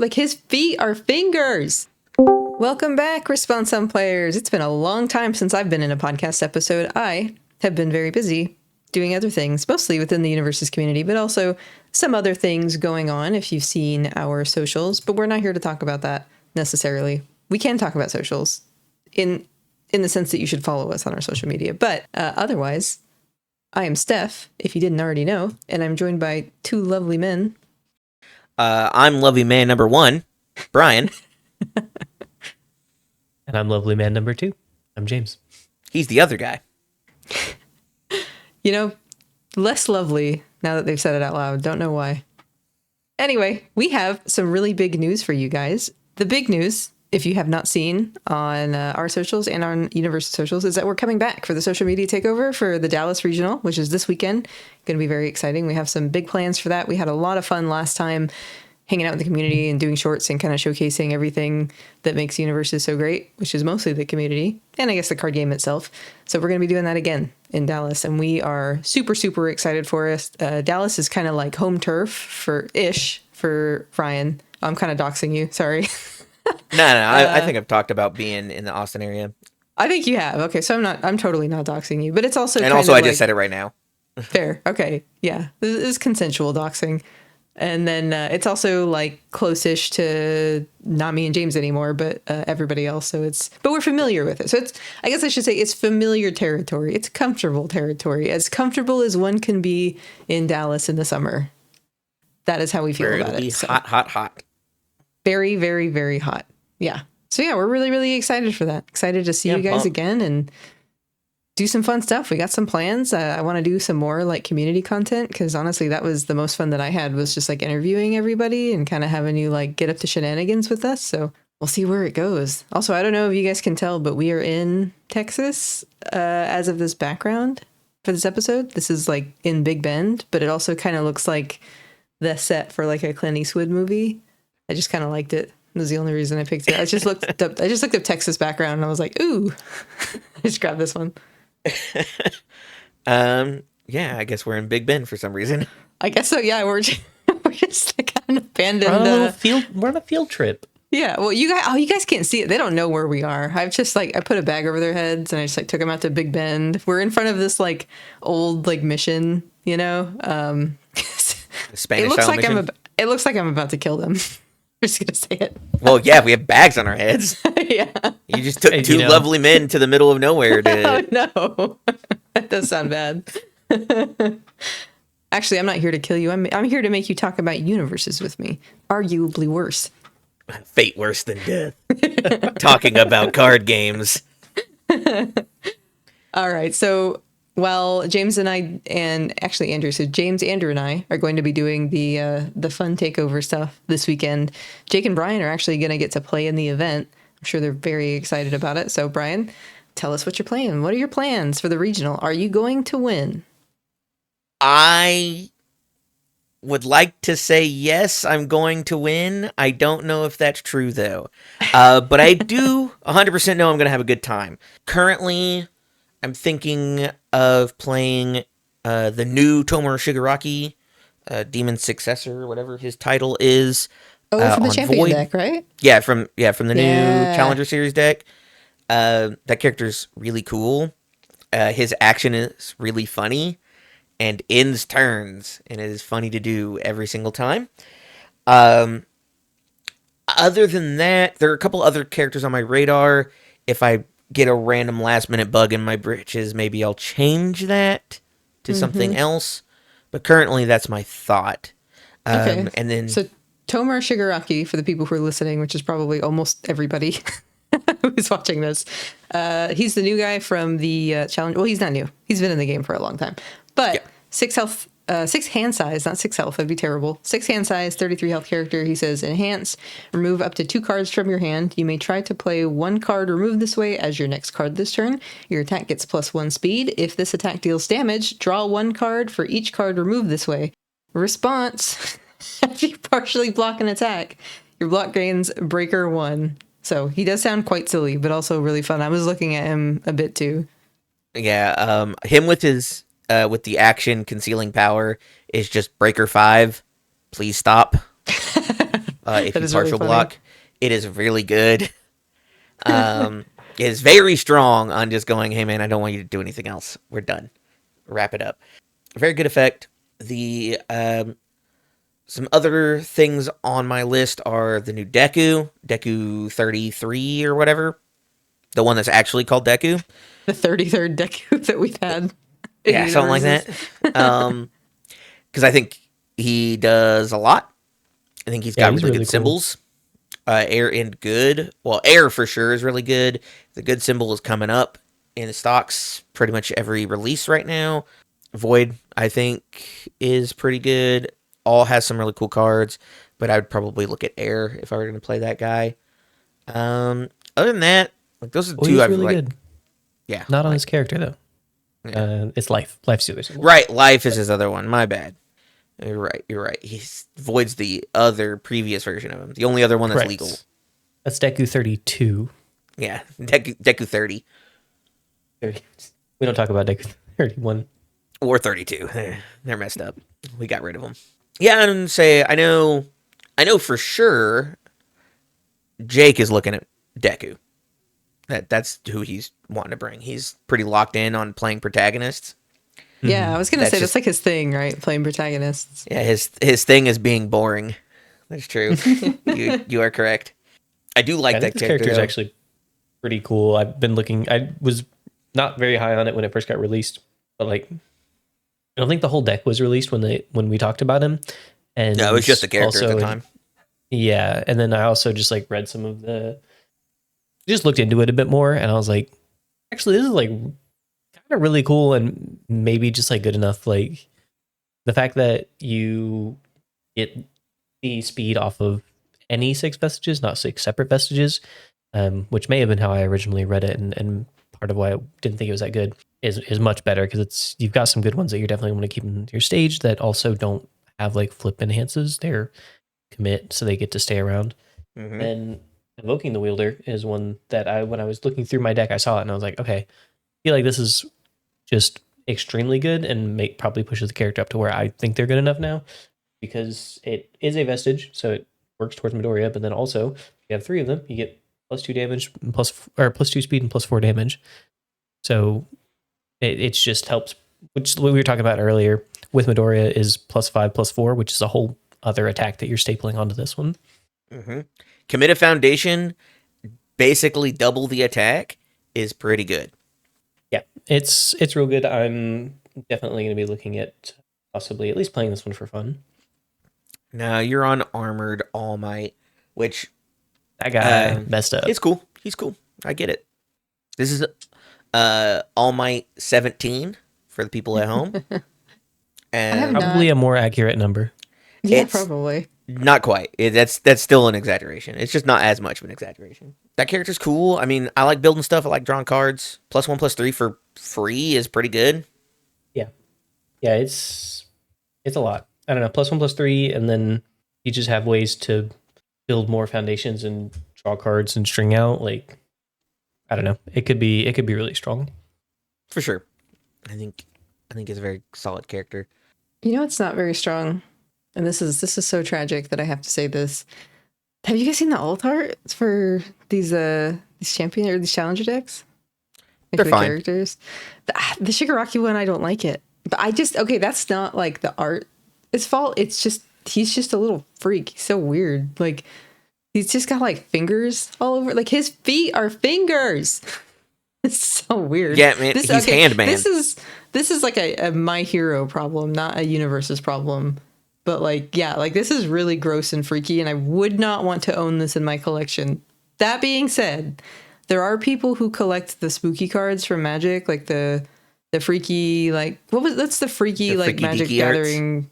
Like his feet are fingers. Welcome back, Response On Players. It's been a long time since I've been in a podcast episode. I have been very busy doing other things, mostly within the universus community, but also some other things going on if you've seen our socials. But we're not here to talk about that necessarily. We can talk about socials in the sense that you should follow us on our social media. But otherwise, I am Steph, if you didn't already know, and I'm joined by two lovely men. I'm lovely man number 1, Bryan. And I'm lovely man number 2. I'm James. He's the other guy. You know, less lovely now that they've said it out loud. Don't know why. Anyway, we have some really big news for you guys. The big news, if you have not seen on our socials and on Universus socials, is that we're coming back for the social media takeover for the Dallas Regional, which is this weekend. Going to be very exciting. We have some big plans for that. We had a lot of fun last time hanging out with the community and doing shorts and kind of showcasing everything that makes Universus so great, which is mostly the community and I guess the card game itself. So we're going to be doing that again in Dallas, and we are super, super excited for us. Dallas is kind of like home turf for Ryan. I'm kind of doxing you. Sorry. No, I think I've talked about being in the Austin area. I think you have. Okay, so I'm totally not doxing you, but it's also and also I just said it right now. Fair. Okay. Yeah. This is consensual doxing. And then it's also like close-ish to not me and James anymore, but everybody else. So but we're familiar with it. So I guess I should say it's familiar territory. It's comfortable territory, as comfortable as one can be in Dallas in the summer. That is how we feel about it. So. Hot. Very, very, very hot. Yeah. So yeah, we're really, really excited for that. Excited to see you guys again and do some fun stuff. We got some plans. I want to do some more like community content, because honestly, that was the most fun that I had, was just like interviewing everybody and kind of having you like get up to shenanigans with us. So we'll see where it goes. Also, I don't know if you guys can tell, but we are in Texas as of this background for this episode. This is like in Big Bend, but it also kind of looks like the set for like a Clint Eastwood movie. I just kind of liked it. That was the only reason I picked it. I just looked up Texas background and I was like, ooh, I just grabbed this one. Yeah, I guess we're in Big Bend for some reason. I guess so. Yeah, we're just kind of abandoned. We're on a field trip. Yeah. Well, you guys can't see it. They don't know where we are. I've just I put a bag over their heads and I just took them out to Big Bend. We're in front of this like old like mission, you know. Spanish mission. It looks like I'm about to kill them. I'm just gonna say it. Well, yeah, we have bags on our heads. Yeah. You just took two lovely men to the middle of nowhere. Oh, no. That does sound bad. Actually, I'm not here to kill you. I'm here to make you talk about universes with me. Arguably worse. Fate worse than death. Talking about card games. All right. So while James and I, and actually Andrew, so James, Andrew, and I are going to be doing the fun takeover stuff this weekend, Jake and Bryan are actually going to get to play in the event. I'm sure they're very excited about it. So Bryan, tell us what you're playing. What are your plans for the regional? Are you going to win? I would like to say yes, I'm going to win. I don't know if that's true, though. But I do 100% know I'm going to have a good time. Currently, I'm thinking of playing the new Tomoe Shigaraki, Demon's Successor, whatever his title is. Oh, from the Champion deck, right? Yeah, from the new Challenger Series deck. That character's really cool. His action is really funny and ends turns, and it is funny to do every single time. Other than that, there are a couple other characters on my radar. If I get a random last-minute bug in my britches, maybe I'll change that to something else. But currently, that's my thought. Okay. And then... So Tomoe Shigaraki, for the people who are listening, which is probably almost everybody who's watching this, he's the new guy from the challenge. Well, he's not new. He's been in the game for a long time. But 6 health, 6 hand size, not 6 health. That'd be terrible. 6 hand size, 33 health character. He says, enhance, remove up to 2 cards from your hand. You may try to play 1 card removed this way as your next card this turn. Your attack gets +1 speed. If this attack deals damage, draw 1 card for each card removed this way. Response. After you partially block an attack, your block gains Breaker 1. So he does sound quite silly, but also really fun. I was looking at him a bit too. Yeah, him with his with the action concealing power is just Breaker 5. Please stop. if That you is really partial funny. block. It is really good. It is very strong on just going, hey man, I don't want you to do anything else. We're done. Wrap it up. Very good effect. The some other things on my list are the new Deku 33 or whatever. The one that's actually called Deku. The 33rd Deku that we've had. in Yeah, something like that. universes. Because I think he does a lot. I think he's Yeah, got he's really really good cool. symbols. Air and good. Well, air for sure is really good. The good symbol is coming up in the stocks pretty much every release right now. Void, I think, is pretty good. All has some really cool cards, but I would probably look at air if I were going to play that guy. Other than that, like those are the Well, two he's I've really like. good. Yeah, Not on like, his character though. yeah. It's life. Life's the other symbol. Right, life is his other one. My bad. You're right. You're right. Void's the other previous version of him. The only other one that's Correct. legal. That's Deku 32. Yeah, Deku 30 We don't talk about Deku 31. or 32. They're messed up. We got rid of them. Yeah, and say I know for sure. Jake is looking at Deku. That's who he's wanting to bring. He's pretty locked in on playing protagonists. Yeah, I was gonna That's say just- that's like his thing, right? Playing protagonists. Yeah, his thing is being boring. That's true. you are correct. I do like I think that this character is though. actually pretty cool. I've been looking. I was not very high on it when it first got released, but like, I don't think the whole deck was released when we talked about him. And No, it was just the character at also the time. Yeah, and then I also just like read some of just looked into it a bit more, and I was like, actually, this is like kind of really cool, and maybe just like good enough. Like the fact that you get the speed off of any 6 vestiges, not 6 separate vestiges, which may have been how I originally read it, and part of why I didn't think it was that good is much better because you've got some good ones that you definitely want to keep in your stage that also don't have like flip enhances. They're commit, so they get to stay around. Mhm. And Evoking the Wielder is one that when I was looking through my deck, I saw it and I was like, okay, I feel like this is just extremely good and probably pushes the character up to where I think they're good enough now because it is a vestige, so it works towards Midoriya. But then also, if you have 3 of them, you get +2 damage, +2 speed, and +4 damage. So it just helps. Which what we were talking about earlier with Midoriya is +5, +4, which is a whole other attack that you're stapling onto this one. Mm-hmm. Commit a foundation, basically double the attack, is pretty good. Yeah, it's real good. I'm definitely going to be looking at possibly at least playing this one for fun. Now you're on Armored All Might, which That guy messed up. it's cool. He's cool. I get it. This is All Might 17 for the people at home. And Probably a more accurate number. Yeah, It's- probably. not quite. That's still an exaggeration. It's just not as much of an exaggeration. That character's cool. I mean, I like building stuff. I like drawing cards. +1/+3 for free is pretty good. Yeah, it's a lot. I don't know, +1/+3, and then you just have ways to build more foundations and draw cards and string out. Like, I don't know. It could be really strong. For sure. I think it's a very solid character. You know, it's not very strong, and this is so tragic that I have to say this. Have you guys seen the alt art for these champion or these challenger decks? Like, They're for the fine. characters. The Shigaraki one, I don't like it. But that's not like the art's fault. It's just he's just a little freak. He's so weird. Like he's just got like fingers all over. Like his feet are fingers. It's so weird. Yeah, man, he's Handman. This is like a My Hero problem, not a universus problem. But like, yeah, like this is really gross and freaky, and I would not want to own this in my collection. That being said, there are people who collect the spooky cards from Magic, like the freaky, like that's the freaky The like freaky Magic deaky arts? Gathering.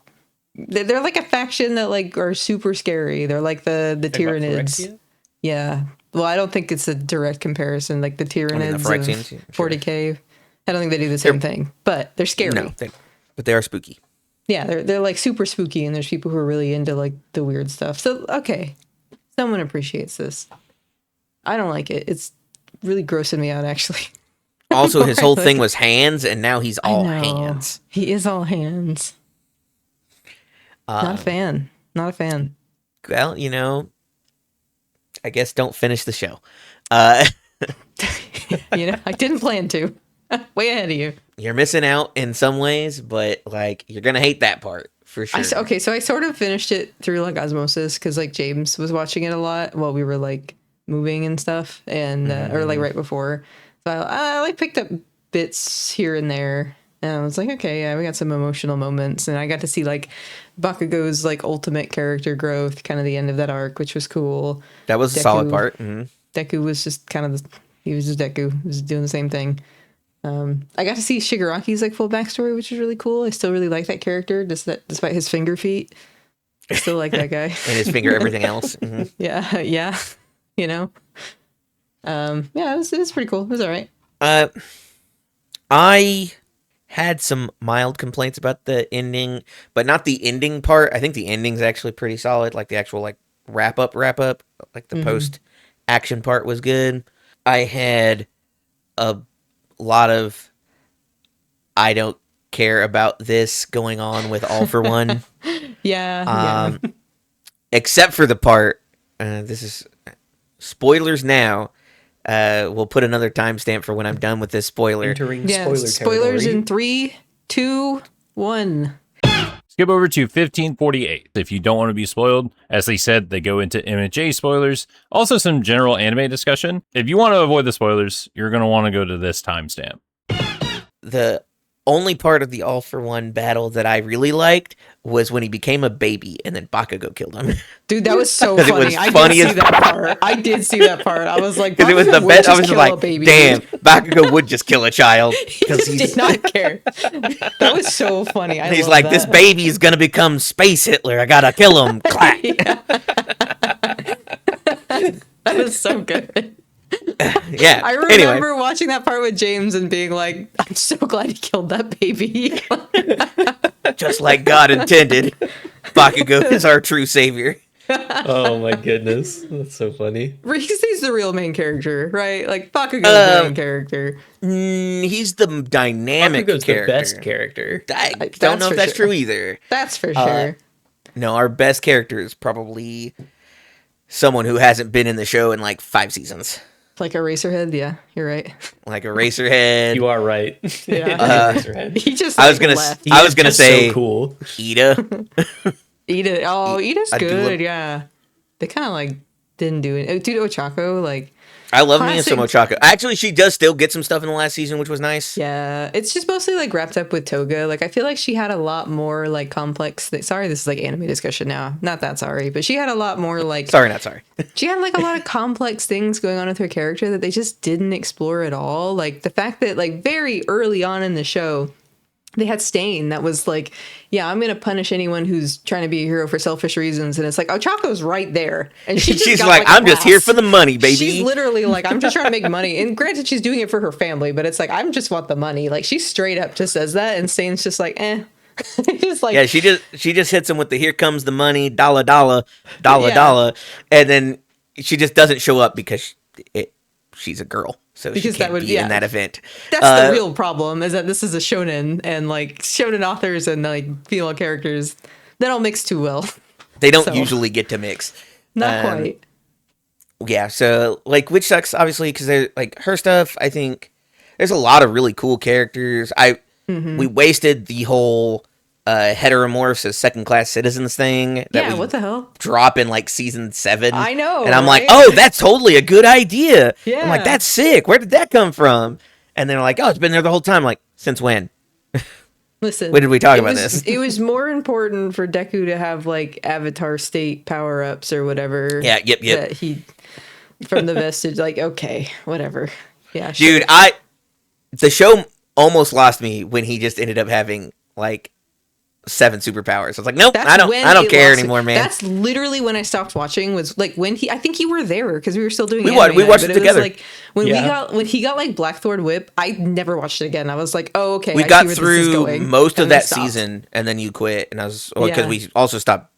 They're like a faction that like are super scary. They're like the Tyranids. Yeah. Well, I don't think it's a direct comparison. Like the Tyranids Phyrexians, of yeah, sure. 40k. I don't think they do the same thing, but they're scary. No, but they are spooky. Yeah, they're like super spooky, and there's people who are really into like the weird stuff. So okay, someone appreciates this. I don't like it. It's really grossing me out, actually. Also, his whole Like- thing was hands, and now he's all I know. hands. He is all hands. Not a fan. Not a fan. Well, you know, I guess don't finish the show. Uh, I didn't plan to. Way ahead of you. you're missing out in some ways, but like you're gonna hate that part for sure. Okay, so I sort of finished it through like osmosis because like James was watching it a lot while we were like moving and stuff, and or like right before. So I like picked up bits here and there, and I was like, okay, yeah, we got some emotional moments, and I got to see like Bakugo's like ultimate character growth, kind of the end of that arc, which was cool. That was a solid part. Deku was just kind of he was just Deku, he was doing the same thing. I got to see Shigaraki's like full backstory, which is really cool. I still really like that character, despite his finger feet. I still like that guy. And his finger, everything else. Yeah. Yeah, it was pretty cool. It was all right. I had some mild complaints about the ending, but not the ending part. I think the ending's actually pretty solid. Like the actual like wrap up, like the post action part was good. I had a lot of I don't care about this going on with All for One. Yeah. Except for the part, this is spoilers now. We'll put another timestamp for when I'm done with this spoiler. Entering Spoilers territory. in 3, 2, 1. Skip over to 1548 if you don't want to be spoiled. As they said, they go into MHA spoilers. Also some general anime discussion. If you want to avoid the spoilers, you're going to want to go to this timestamp. The only part of the All for One battle that I really liked was when he became a baby and then Bakugo killed him. Dude, that was so 'Cause it funny. was I funny did as see that part. I did see that part. I was like, Because it was the Bakugo would best. I just was kill like, a baby. damn, Bakugo would just kill a child. He just did not care. That was so funny. And he's love like, that. this baby is going to become Space Hitler. I got to kill him. Clack. That was so good. Yeah. I remember watching that part with James and being like, I'm so glad he killed that baby. Just like God intended, Bakugo is our true savior. Oh my goodness, that's so funny. He's the real main character, right? Like, Bakugo's the main character. He's the dynamic Bakugo's character. the best character. I That's don't know if for that's sure. true either. That's for sure. No, our best character is probably someone who hasn't been in the show in like 5 seasons. Like Eraserhead, yeah, you're right. Like Eraserhead. You are right. Yeah. Eraserhead. He just I was like, gonna. left. He I is was gonna just say so cool. Ida. Ida. Oh, Ida's I do good. love- Yeah, they kind of like didn't do it. Dude, Ochako, like, I love me Classic. some Ochako. Actually, she does still get some stuff in the last season, which was nice. yeah, it's just mostly like wrapped up with Toga. Like, I feel like she had a lot more like complex. Sorry, this is like anime discussion now. Not that sorry, but she had a lot more like. Sorry, not sorry. She had like a lot of complex things going on with her character that they just didn't explore at all. Like the fact that like very early on in the show, they had Stain that was like, yeah, I'm gonna punish anyone who's trying to be a hero for selfish reasons, and it's like Ochako's right there, and she just She's got, like, a I'm just here pass. for the money, baby. She's literally like, I'm just trying to make money, and granted, she's doing it for her family, but it's like, I just want the money. Like she straight up just says that, and Stain's just like, eh. Just like, Yeah, she just hits him with the "Here comes the money, dollar, Yeah. dollar," and then she just doesn't show up because she's a girl, so Because she that can't would- be yeah. in that event. that's the real problem, is that this is a shonen, and like shonen authors and like female characters, they don't mix too well. They don't so- usually get to mix. Not quite. Yeah, so like, which sucks obviously because they're like her stuff. I think there's a lot of really cool characters. We wasted the whole heteromorphs as second class citizens thing. That Yeah, we what the hell? drop in like season 7. I know, and I'm like, right? oh, that's totally a good idea. Yeah. I'm like, that's sick. Where did that come from? And they're like, oh, it's been there the whole time. Like, since when? Listen, When did we talk it about was- this? It was more important for Deku to have like Avatar state power ups or whatever. Yeah, yep. That he from the vestige, like, okay, whatever. Yeah, Dude, the show almost lost me when he just ended up having like 7 superpowers. I was like, nope, I don't care anymore, man. That's literally when I stopped watching. Was like when I think you were there because we were still doing. We anime watched night, it but together. Was like when Yeah. he got like Blackthorn Whip, I never watched it again. I was like, oh okay, We I got see where this is through going. most of And then I that stopped. season, and then you quit, and I was because Yeah. we also stopped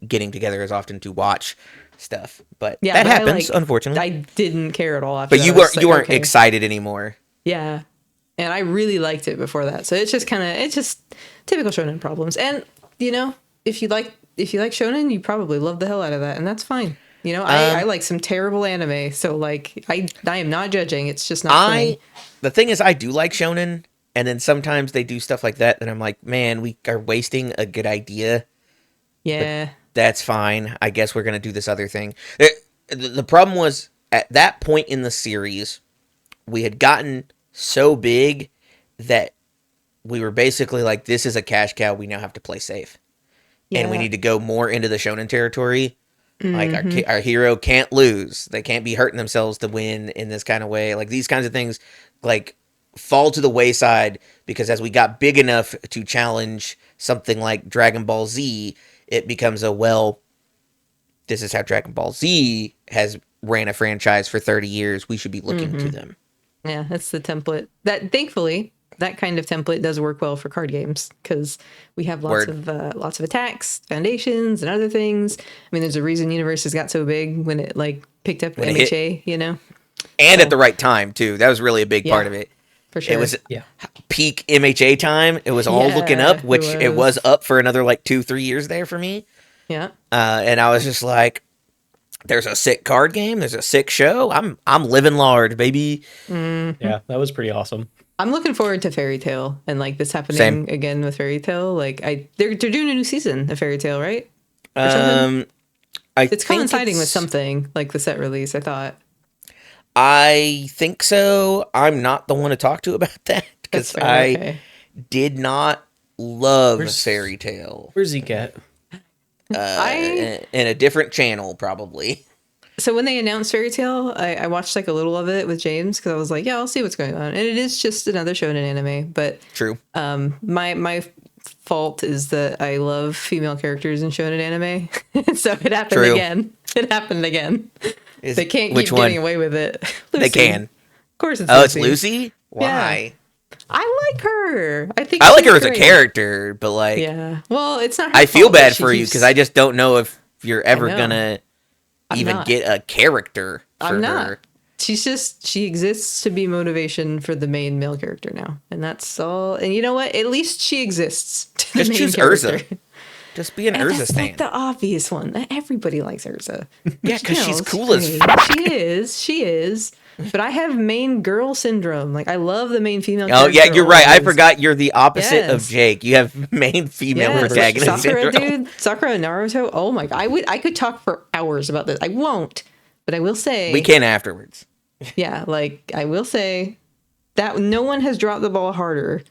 getting together as often to watch stuff. But Yeah, that but happens, I unfortunately. I didn't care at all after. But that. you I was like, weren't okay. excited anymore. Yeah. And I really liked it before that. So it's just typical shonen problems. And, if you like shonen, you probably love the hell out of that, and that's fine. You know, I like some terrible anime, so like I am not judging. It's just not for me. The thing is, I do like shonen, and then sometimes they do stuff like that, and I'm like, man, we are wasting a good idea. Yeah. That's fine. I guess we're gonna do this other thing. The problem was at that point in the series, we had gotten so big that we were basically like, this is a cash cow. We now have to play safe, and we need to go more into the shonen territory. Like our hero can't lose. They can't be hurting themselves to win in this kind of way. Like these kinds of things, like fall to the wayside because as we got big enough to challenge something like Dragon Ball Z, it becomes this is how Dragon Ball Z has ran a franchise for 30 years. We should be looking to them. Yeah, that's the template. That thankfully that kind of template does work well for card games because we have lots of attacks, foundations, and other things. I mean, there's a reason Universus got so big when it like picked up MHA, you know, and at the right time too. That was really a big part of it. For sure. It was peak MHA time. It was all looking up, which it was up for another like 2-3 years there for me. Yeah. And I was just like, there's a sick card game. There's a sick show. I'm living large, baby. Mm-hmm. Yeah, that was pretty awesome. I'm looking forward to Fairy Tail and like this happening again with Fairy Tail. Like they're doing a new season of Fairy Tail, right? It's coinciding with something like the set release. I thought. I think so. I'm not the one to talk to about that because I did not love Fairy Tail. Where's Zeke at? In a different channel, probably. So when they announced Fairy Tail, I watched like a little of it with James because I was like, yeah, I'll see what's going on. And it is just another shonen anime. But true. My fault is that I love female characters in shonen anime. So it happened again. It happened again. They can't keep getting away with it. Lucy. They can. Of course it's Lucy. Lucy. It's Lucy? Why? Yeah. I like her. I like her as a character, but like... Yeah. Well, it's not her I feel fault bad for you because I just don't know if you're ever gonna even get a character for I'm not. her. She exists to be motivation for the main male character now. And that's all. And you know what? At least she exists to Just the main choose character. Urza. Just be an Urza that's stan. like the obvious one. Everybody likes Urza. Yeah, because she's cool as fuck. She is. But I have main girl syndrome. Like I love the main female character. Oh yeah, you're right. I forgot you're the opposite of Jake. You have main female protagonist Sakura, syndrome. dude. Sakura and Naruto. Oh my god. I could talk for hours about this. I won't. But I will say we can afterwards. Yeah, like I will say that no one has dropped the ball harder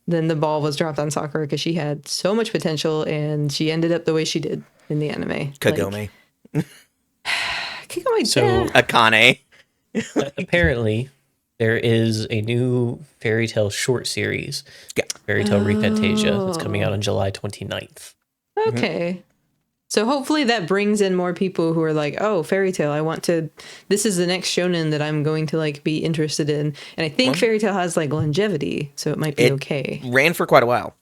than the ball was dropped on Sakura because she had so much potential and she ended up the way she did in the anime. Kagome. Kagome. So Akane. Apparently, there is a new Fairy Tail short series, Fairy Tail Refantasia, that's coming out on July 29th. Okay. So hopefully that brings in more people who are like, oh, Fairy Tail, this is the next shonen that I'm going to like be interested in. And I think Fairy Tail has like longevity, so it might be okay. Ran for quite a while.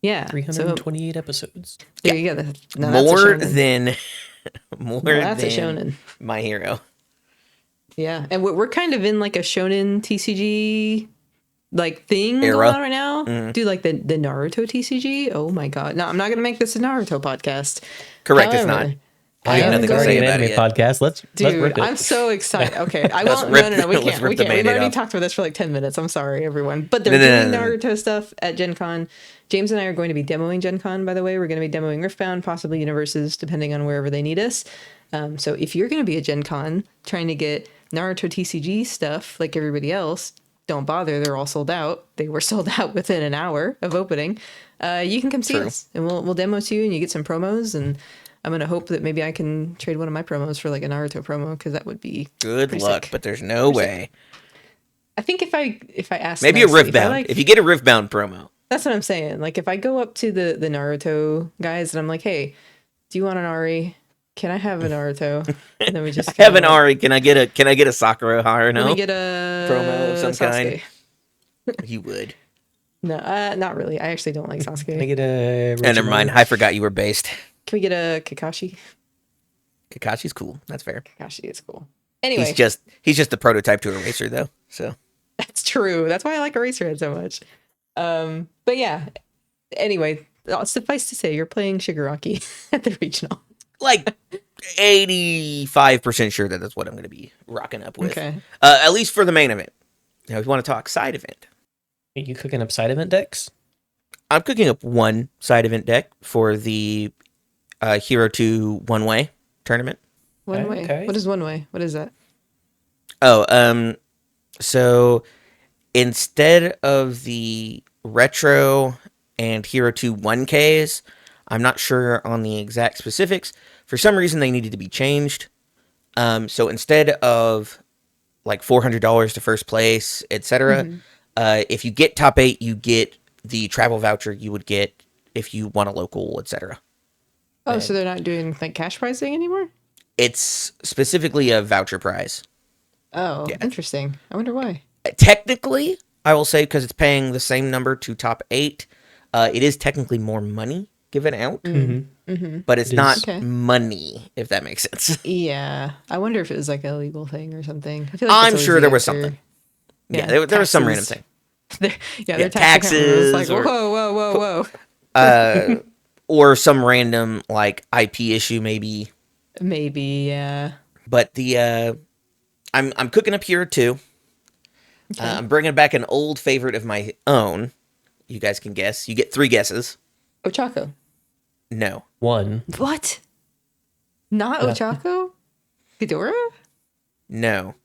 Yeah. 328 episodes. There you go. More than a shonen. My Hero. Yeah. And we're kind of in like a shonen TCG like thing era going on right now. Do like the Naruto TCG. Oh my god. No, I'm not gonna make this a Naruto podcast. Correct. However, it's not. I have nothing to say about it. Podcast. Let's rip it. I'm so excited. Okay, I won't. No. We can't. We've already talked about this for like 10 minutes. I'm sorry, everyone. But they're doing Naruto stuff at Gen Con. James and I are going to be demoing Gen Con. By the way, we're going to be demoing Riftbound, possibly Universes, depending on wherever they need us. So if you're going to be at Gen Con trying to get Naruto TCG stuff like everybody else, don't bother. They're all sold out. They were sold out within an hour of opening. You can come see us, and we'll demo to you, and you get some promos. And I'm gonna hope that maybe I can trade one of my promos for like a Naruto promo because that would be good luck. But there's no way. I think if I ask maybe nicely, a Riftbound. If you get a Riftbound promo, that's what I'm saying. Like if I go up to the Naruto guys and I'm like, hey, do you want an Ari? Can I have an Naruto? And then we just have an Ari. Can I get a Sakura Haruno? Can we get a promo of some Sasuke? kind? You would. No, not really. I actually don't like Sasuke. Can I get a? Never mind. I forgot you were based. Can we get a Kakashi? Kakashi's cool. That's fair. Kakashi is cool. Anyway, he's just the prototype to Eraser, though. So that's true. That's why I like Eraserhead so much. But yeah. Anyway, suffice to say, you're playing Shigaraki at the regional. like 85% sure that that's what I'm going to be rocking up with. Okay. At least for the main event. Now, if you want to talk side event, Are you cooking up side event decks? I'm cooking up one side event deck for the Hero 2 One Way tournament. One way. Okay. What is one way? What is that? Oh, so instead of the Retro and Hero 2 1Ks, I'm not sure on the exact specifics. For some reason, they needed to be changed. So instead of like $400 to first place, etc., if you get top 8, you get the travel voucher you would get if you won a local, etc. Oh, so they're not doing like cash pricing anymore? It's specifically a voucher prize. Oh, interesting. I wonder why. Technically, I will say, because it's paying the same number to top 8, it is technically more money given out, but it's not money, if that makes sense. Yeah. I wonder if it was like a legal thing or something. I feel like that's I'm always sure the there was answer. something. Yeah, there was some random thing. Their taxes taxes. Like, or- whoa. Or some random like IP issue, maybe. Maybe, yeah. But the I'm cooking up Hero 2. Okay. I'm bringing back an old favorite of my own. You guys can guess. You get 3 guesses. Ochako. No. One. What? Not Ochako? Ghidorah? No.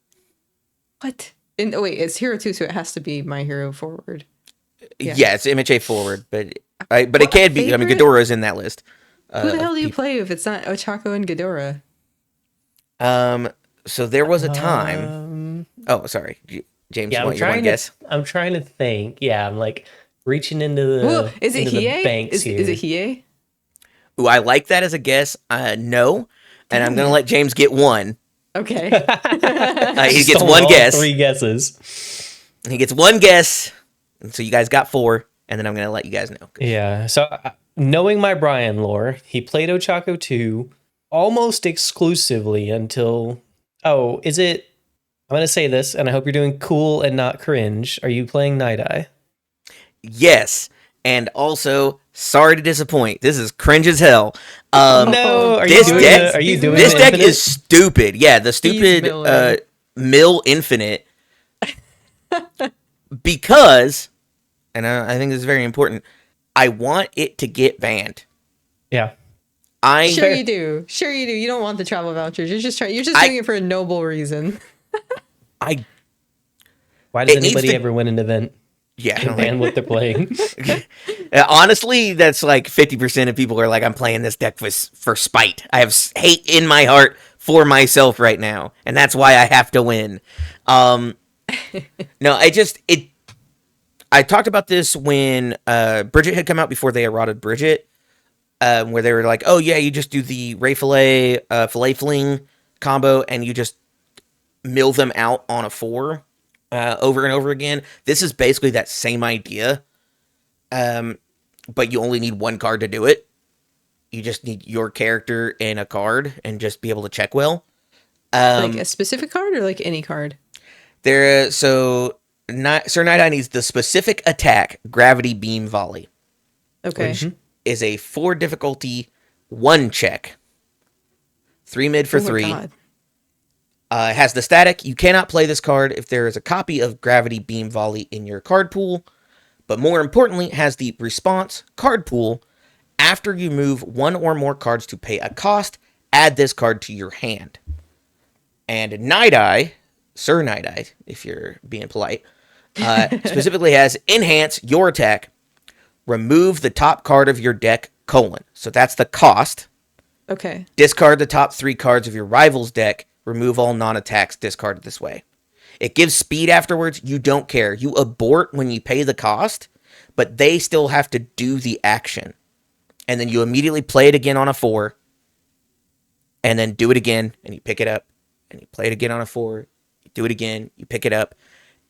What? Oh wait, it's Hero 2, so it has to be My Hero Forward. Yeah, it's MHA forward, but it can be. I mean, favorite? Ghidorah is in that list. Who the hell do you play if it's not Ochako and Ghidorah? So there was a time. Oh, sorry, James. Yeah, you want your one guess? I'm trying to think. Yeah, I'm like reaching into the. Whoa, is it into the Hiei? banks here. Is it Hiei? Ooh, I like that as a guess. No, and I'm gonna let James get one. Okay. He gets Stole one all guess. 3 guesses. He gets one guess, and so you guys got 4, and then I'm gonna let you guys know. Yeah. So knowing my Bryan lore, he played Ochako 2 almost exclusively until. Oh, is it? I'm gonna say this, and I hope you're doing cool and not cringe. Are you playing Night Eye? Yes, and also sorry to disappoint. This is cringe as hell. No, are this you doing deck- the, are you doing This the deck infinite? is stupid. Yeah, the stupid Milling. Mill Infinite. Because, and I think this is very important, I want it to get banned. Yeah. Sure you do. Sure you do. You don't want the travel vouchers. You're just doing it for a noble reason. I Why does It needs anybody to- ever win an event yeah. and ban what they're playing? Honestly, that's like 50% of people are like, I'm playing this deck for spite. I have hate in my heart for myself right now, and that's why I have to win. No, I talked about this when Bridget had come out before they errated Bridget, where they were like, oh yeah, you just do the Ray Fillet, Fillet Fling combo, and you just mill them out on a 4 over and over again. This is basically that same idea, but you only need 1 card to do it. You just need your character and a card and just be able to check well. Like a specific card or like any card? Sir Night Eye needs the specific attack, Gravity Beam Volley, Okay. which is a 4 difficulty 1 check. 3 mid for Oh my 3. God. It has the static. You cannot play this card if there is a copy of Gravity Beam Volley in your card pool. But more importantly, it has the response card pool. After you move 1 or more cards to pay a cost, add this card to your hand. And Night Eye, Sir Night Eye, if you're being polite, specifically has enhance your attack, remove the top card of your deck, : so that's the cost. Okay. Discard the top 3 cards of your rival's deck, remove all non-attacks discarded this way. It gives speed afterwards. You don't care. You abort when you pay the cost, but they still have to do the action. And then you immediately play it again on a 4, and then do it again, and you pick it up, and you play it again on a 4, you do it again, you pick it up,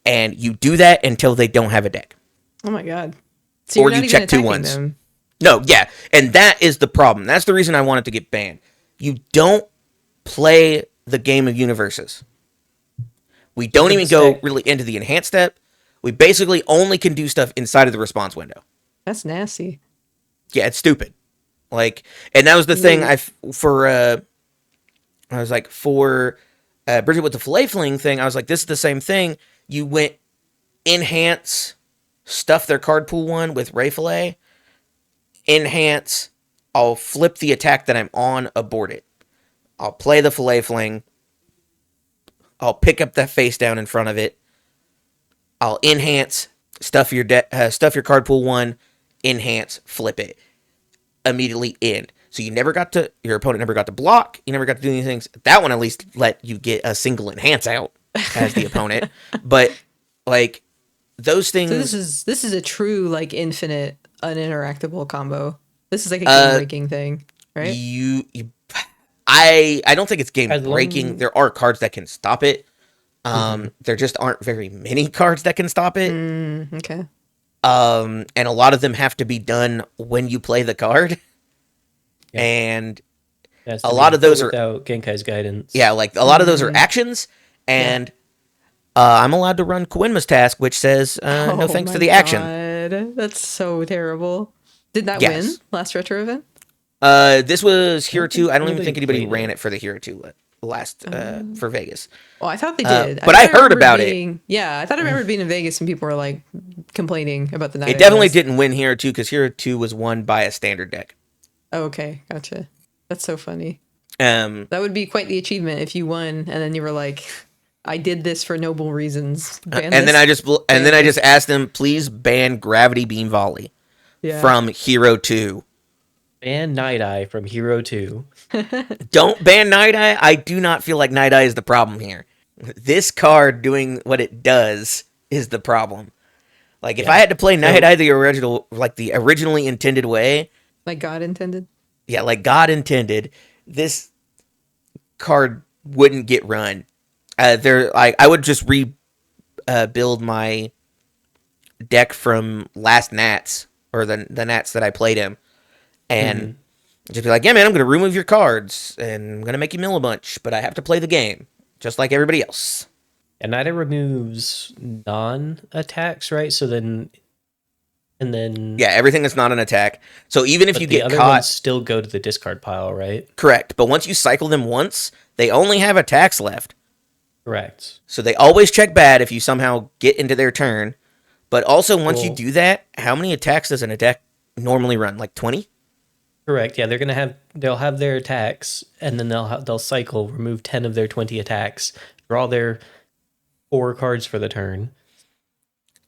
and you do that until they don't have a deck. Oh my God. So Or you're not you even check 2 attacking ones. them. No, yeah, and that is the problem. That's the reason I want it to get banned. You don't play the game of universes. We don't even go really into the enhanced step. We basically only can do stuff inside of the response window. That's nasty. Yeah, it's stupid. Like, and that was the thing I was like, for Bridget with the fillet fling thing, I was like, this is the same thing. You went enhance, stuff their card pool one with Ray Fillet, enhance, I'll flip the attack that I'm on, abort it. I'll play the fillet fling, I'll pick up that face down in front of it, I'll enhance, stuff your card pool one, enhance, flip it, immediately end. So your opponent never got to block, you never got to do these things. That one at least let you get a single enhance out as the opponent. But like those things. So this is a true like infinite uninteractable combo. This is like a game breaking thing, right? I don't think it's game breaking. There are cards that can stop it. There just aren't very many cards that can stop it. Okay. And a lot of them have to be done when you play the card. Yeah. And a lot of those are without Genkai's guidance. Yeah, like a lot of those are actions, and I'm allowed to run Koenma's task, which says no thanks to the action. That's so terrible. Did that win last retro event? This was Hero 2. I don't even think anybody ran it for the Hero 2 last for Vegas. Well, I thought they did. But I heard about it. Yeah, I thought I remembered being in Vegas and people were like complaining about the night. It definitely didn't win Hero 2 because Hero 2 was won by a standard deck. Oh, okay, gotcha. That's so funny. That would be quite the achievement if you won and then you were like, I did this for noble reasons. Then I just asked them, please ban Gravity Beam Volley from Hero 2. Ban Night Eye from Hero 2. Don't ban Night Eye. I do not feel like Night Eye is the problem here. This card doing what it does is the problem. Like if I had to play Night Eye the originally intended way, like God intended. Yeah, like God intended, this card wouldn't get run. I would just build my deck from last Nats or the Nats that I played him, and just be like, yeah, man, I'm gonna remove your cards and I'm gonna make you mill a bunch, but I have to play the game just like everybody else. And Nida removes non-attacks, right? So then. And then everything that's not an attack. So even if you get other caught, ones still go to the discard pile, right? Correct. But once you cycle them once, they only have attacks left. Correct. So they always check bad if you somehow get into their turn. But also once you do that, how many attacks does an attack normally run? Like 20? Correct. Yeah, they'll have their attacks, and then they'll cycle, remove 10 of their 20 attacks, draw their 4 cards for the turn,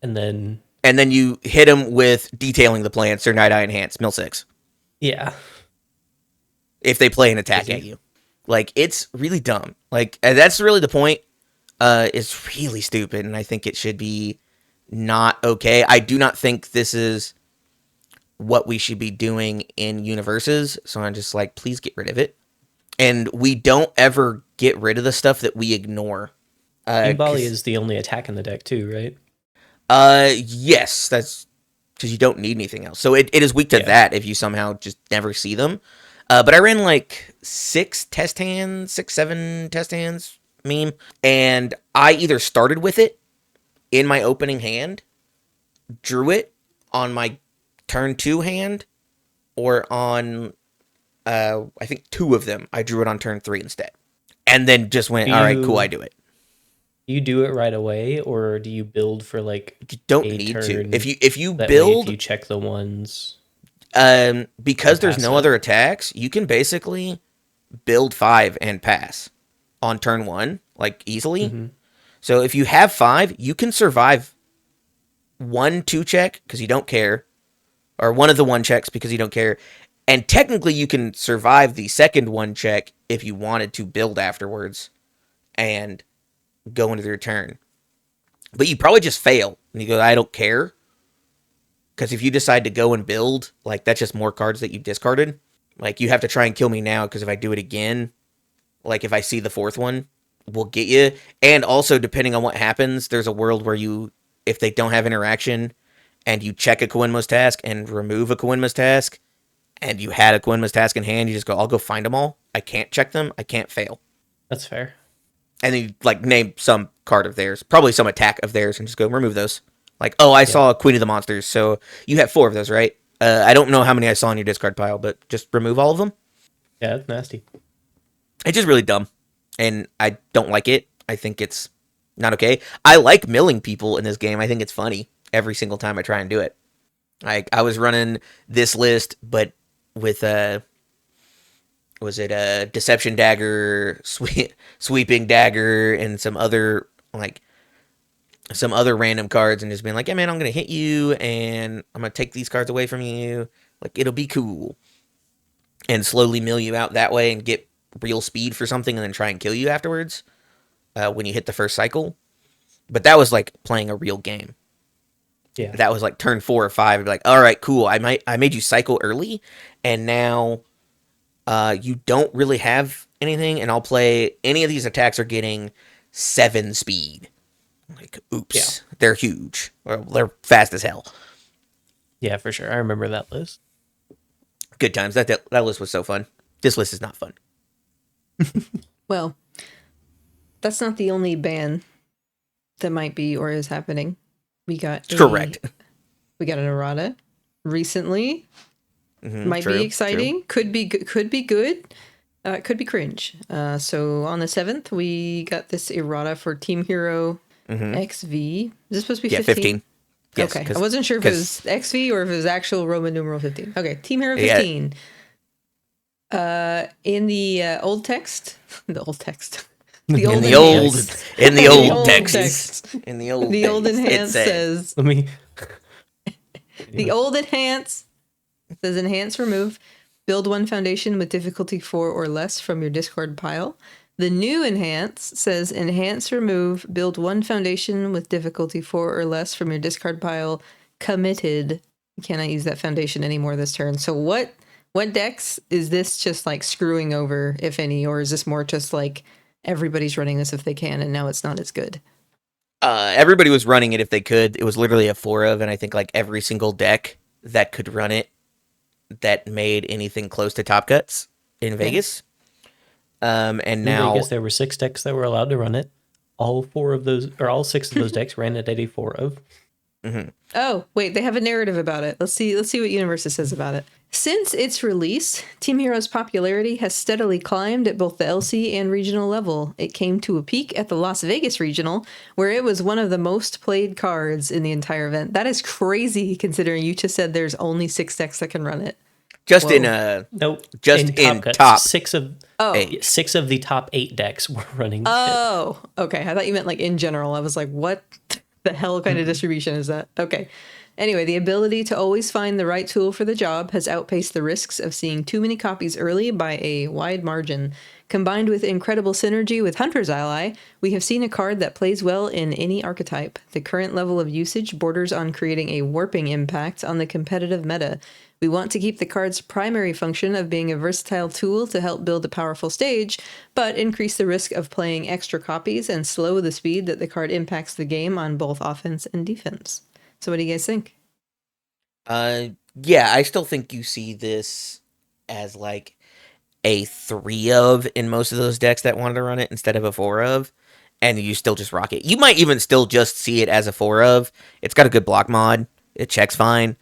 and then you hit them with Detailing the Plants or Night Eye Enhance, mill 6. Yeah. If they play an attack at you. Like, it's really dumb. Like, that's really the point. It's really stupid, and I think it should be not okay. I do not think this is what we should be doing in universes, so I'm just like, please get rid of it. And we don't ever get rid of the stuff that we ignore. Bali is the only attack in the deck, too, right? Yes, that's because you don't need anything else. So it is weak to that if you somehow just never see them. But I ran like 7 test hands meme, and I either started with it in my opening hand, drew it on my turn 2 hand, or on I think 2 of them I drew it on turn 3 instead, and then just went, all right, cool, I do it. You do it right away, or do you build for like you don't need to? If you build, if you check the ones, because there's no other attacks, you can basically build 5 and pass on turn 1 like easily. So if you have 5, you can survive 1-2 check because you don't care, or one of the 1 checks because you don't care, and technically you can survive the second 1 check if you wanted to build afterwards and go into their turn. But you probably just fail and you go, I don't care, because if you decide to go and build, like, that's just more cards that you discarded. Like, you have to try and kill me now, because if I do it again, like, if I see the 4th one, we'll get you. And also, depending on what happens, there's a world where you, if they don't have interaction and you check a Koenma's task and remove a Koenma's task, and you had a Koenma's task in hand, you just go, I'll go find them all. I can't check them. I can't fail. That's fair. And then you, like, name some card of theirs, probably some attack of theirs, and just go remove those. Like, oh, I saw Queen of the Monsters, so you have 4 of those, right? I don't know how many I saw in your discard pile, but just remove all of them. Yeah, that's nasty. It's just really dumb, and I don't like it. I think it's not okay. I like milling people in this game. I think it's funny every single time I try and do it. Like, I was running this list, but with was it a deception dagger, sweeping dagger, and some other random cards, and just being like, yeah, man, I'm gonna hit you, and I'm gonna take these cards away from you. Like, it'll be cool, and slowly mill you out that way, and get real speed for something, and then try and kill you afterwards when you hit the first cycle. But that was like playing a real game. Yeah. That was like turn 4 or 5. I'd be like, all right, cool. I made you cycle early, and now you don't really have anything, and I'll play any of these attacks are getting 7 speed. Like, oops, yeah. They're huge. Or they're fast as hell. Yeah, for sure. I remember that list. Good times. That list was so fun. This list is not fun. Well, that's not the only ban that might be or is happening. We got correct. We got an errata recently. Might be exciting. True. Could be good. Could be cringe. So on the 7th, we got this errata for Team Hero XV. Is this supposed to be 15? Yes, okay. I wasn't sure if it was XV or if it was actual Roman numeral 15. Okay, Team Hero 15. In the old text, In the old text. The old enhance says. Let me. The old enhance says enhance remove. Build 1 foundation with difficulty 4 or less from your discard pile. The new enhance says enhance remove. Build 1 foundation with difficulty 4 or less from your discard pile. Committed. You cannot use that foundation anymore this turn. So what decks is this just like screwing over, if any, or is this more just like everybody's running this if they can, and now it's not as good? Everybody was running it if they could. It was literally a 4 of, and I think like every single deck that could run it that made anything close to top cuts in Vegas. And now in Vegas there were 6 decks that were allowed to run it. All 4 of those, or all 6 of those decks ran it at a 4 of. Oh, wait, they have a narrative about it. Let's see what Universus says about it. Since its release, Team Hero's popularity has steadily climbed at both the LC and regional level. It came to a peak at the Las Vegas regional, where it was one of the most played cards in the entire event. That is crazy, considering you just said there's only 6 decks that can run it. Just nope. Just in top 6 of 6 of the top 8 decks were running. Oh, okay. I thought you meant like in general. I was like, what the hell kind of distribution is that? Okay. Anyway, the ability to always find the right tool for the job has outpaced the risks of seeing too many copies early by a wide margin. Combined with incredible synergy with Hunter's Ally, we have seen a card that plays well in any archetype. The current level of usage borders on creating a warping impact on the competitive meta. We want to keep the card's primary function of being a versatile tool to help build a powerful stage, but increase the risk of playing extra copies and slow the speed that the card impacts the game on both offense and defense. So what do you guys think? Yeah, I still think you see this as like a 3 of in most of those decks that wanted to run it instead of a 4 of, and you still just rock it. You might even still just see it as a 4 of. It's got a good block mod. It checks fine.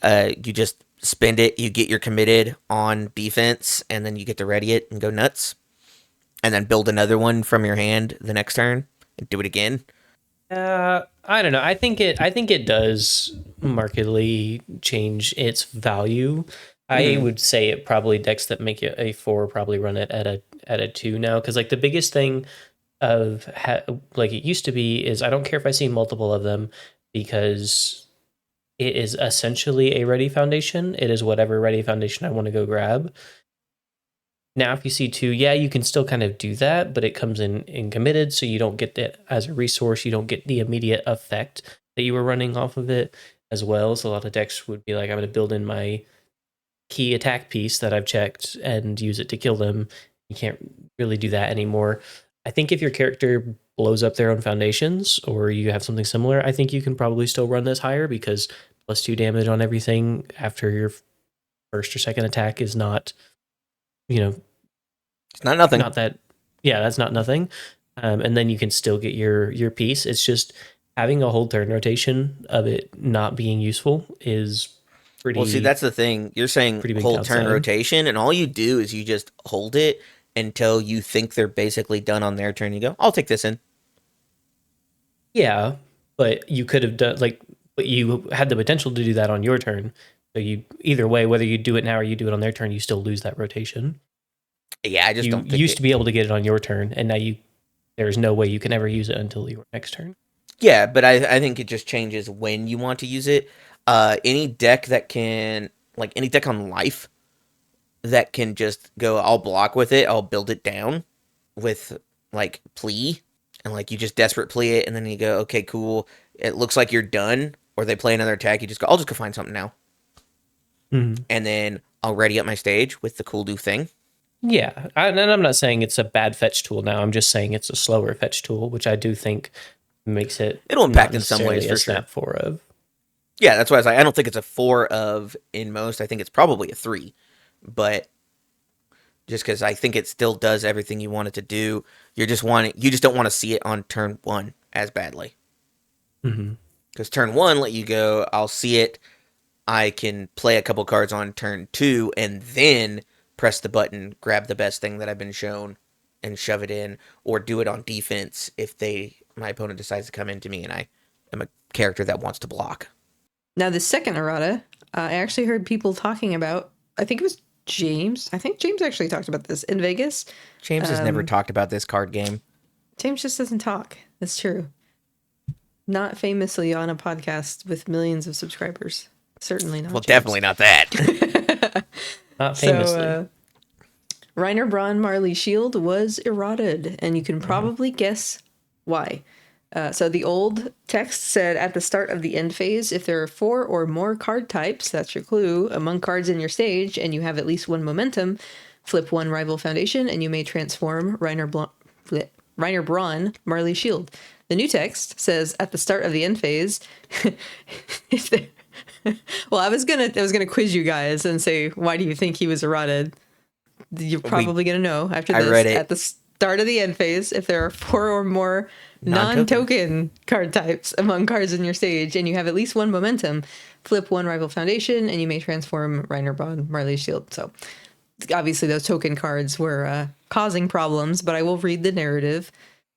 You just spend it, you get your committed on defense, and then you get to ready it and go nuts. And then build another one from your hand the next turn and do it again. I don't know. I think it does markedly change its value. I would say it probably decks that make it a 4 probably run it at a 2 now, because like the biggest thing of like it used to be is I don't care if I see multiple of them, because it is essentially a ready foundation. It is whatever ready foundation I want to go grab. Now, if you see 2, yeah, you can still kind of do that, but it comes in committed, so you don't get that as a resource. You don't get the immediate effect that you were running off of it as well. So a lot of decks would be like, I'm going to build in my key attack piece that I've checked and use it to kill them. You can't really do that anymore. I think if your character blows up their own foundations, or you have something similar, I think you can probably still run this higher, because +2 damage on everything after your first or second attack is not, it's not nothing. Not that, yeah, that's not nothing. And then you can still get your piece. It's just having a whole turn rotation of it not being useful is pretty. Well, see, that's the thing. You're saying pretty big whole turn downside. rotation, and all you do is you just hold it until you think they're basically done on their turn. You go, I'll take this in. Yeah, but you could have done but you had the potential to do that on your turn. So you either way, whether you do it now or you do it on their turn, you still lose that rotation. Yeah, I just You don't think used to be able to get it on your turn, and now there's no way you can ever use it until your next turn. Yeah, but I think it just changes when you want to use it. Any deck that can, like any deck on life that can just go, I'll block with it, I'll build it down with like plea, and like you just desperate plea it, and then you go, okay, cool, it looks like you're done, or they play another attack, you just go, I'll just go find something now. Mm-hmm. And then I'll ready up my stage with the cool do thing. Yeah, and I'm not saying it's a bad fetch tool now. I'm just saying it's a slower fetch tool, which I do think makes it. It'll impact not in some ways necessarily for a sure. snap 4 of. Yeah, that's why I was like, I don't think it's a 4 of in most. I think it's probably a 3. But just because I think it still does everything you want it to do, you just don't want to see it on turn 1 as badly. Mm-hmm. Because turn 1 let you go, I'll see it, I can play a couple cards on turn 2, and then press the button, grab the best thing that I've been shown, and shove it in, or do it on defense if my opponent decides to come into me and I am a character that wants to block. Now, the second errata, I actually heard people talking about, I think it was James. I think James actually talked about this in Vegas. James has never talked about this card game. James just doesn't talk. That's true. Not famously on a podcast with millions of subscribers. Certainly not. Well, James. definitely not that. Not famously. So, Reiner Braun Marley Shield was errated, and you can probably guess why. So the old text said at the start of the end phase, if there are 4 or more card types, that's your clue, among cards in your stage, and you have at least 1 momentum, flip 1 rival foundation, and you may transform Reiner Braun Marley Shield. The new text says at the start of the end phase, if there... Well, I was gonna quiz you guys and say, why do you think he was errated? You're probably gonna know after this. I read it. At the start of the end phase, if there are 4 or more non-token card types among cards in your stage, and you have at least 1 momentum, flip 1 rival foundation, and you may transform Reiner Braun Marley Shield. So obviously those token cards were causing problems, but I will read the narrative.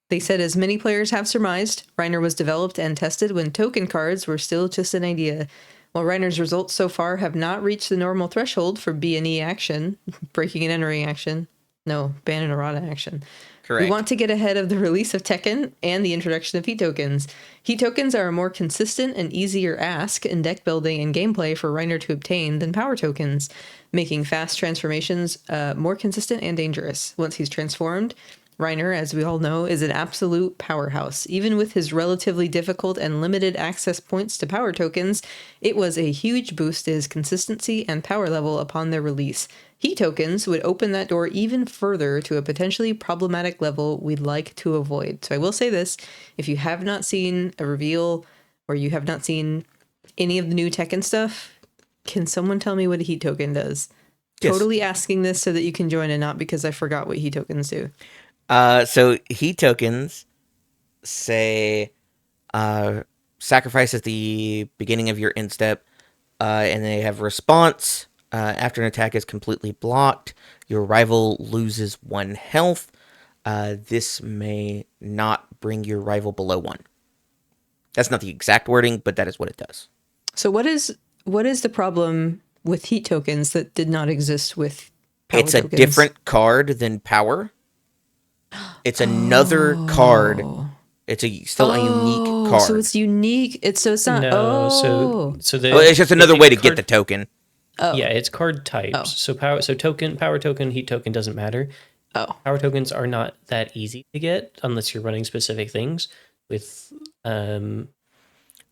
They said, as many players have surmised, Reiner was developed and tested when token cards were still just an idea. While Reiner's results so far have not reached the normal threshold for B&E action, breaking and entering action, no, ban and errata action. Correct. We want to get ahead of the release of Tekken and the introduction of heat tokens. Heat tokens are a more consistent and easier ask in deck building and gameplay for Reiner to obtain than power tokens, making fast transformations more consistent and dangerous. Once he's transformed, Reiner, as we all know, is an absolute powerhouse. Even with his relatively difficult and limited access points to power tokens, it was a huge boost to his consistency and power level upon their release. Heat tokens would open that door even further to a potentially problematic level we'd like to avoid. So I will say this, if you have not seen a reveal or you have not seen any of the new Tekken stuff, can someone tell me what a heat token does? Yes. Totally asking this so that you can join and not because I forgot what heat tokens do. So heat tokens say sacrifice at the beginning of your end step, and they have response. After an attack is completely blocked, your rival loses 1 health. This may not bring your rival below 1. That's not the exact wording, but that is what it does. So what is the problem with heat tokens that did not exist with power It's a tokens? different card than power. It's another card. It's still a unique card. So it's unique. It's not. No, Oh. so the, Well, it's just another way to card, get the token. Oh. Yeah, it's card types. Oh. So power token, heat token doesn't matter. Oh. Power tokens are not that easy to get unless you're running specific things. With Tekken,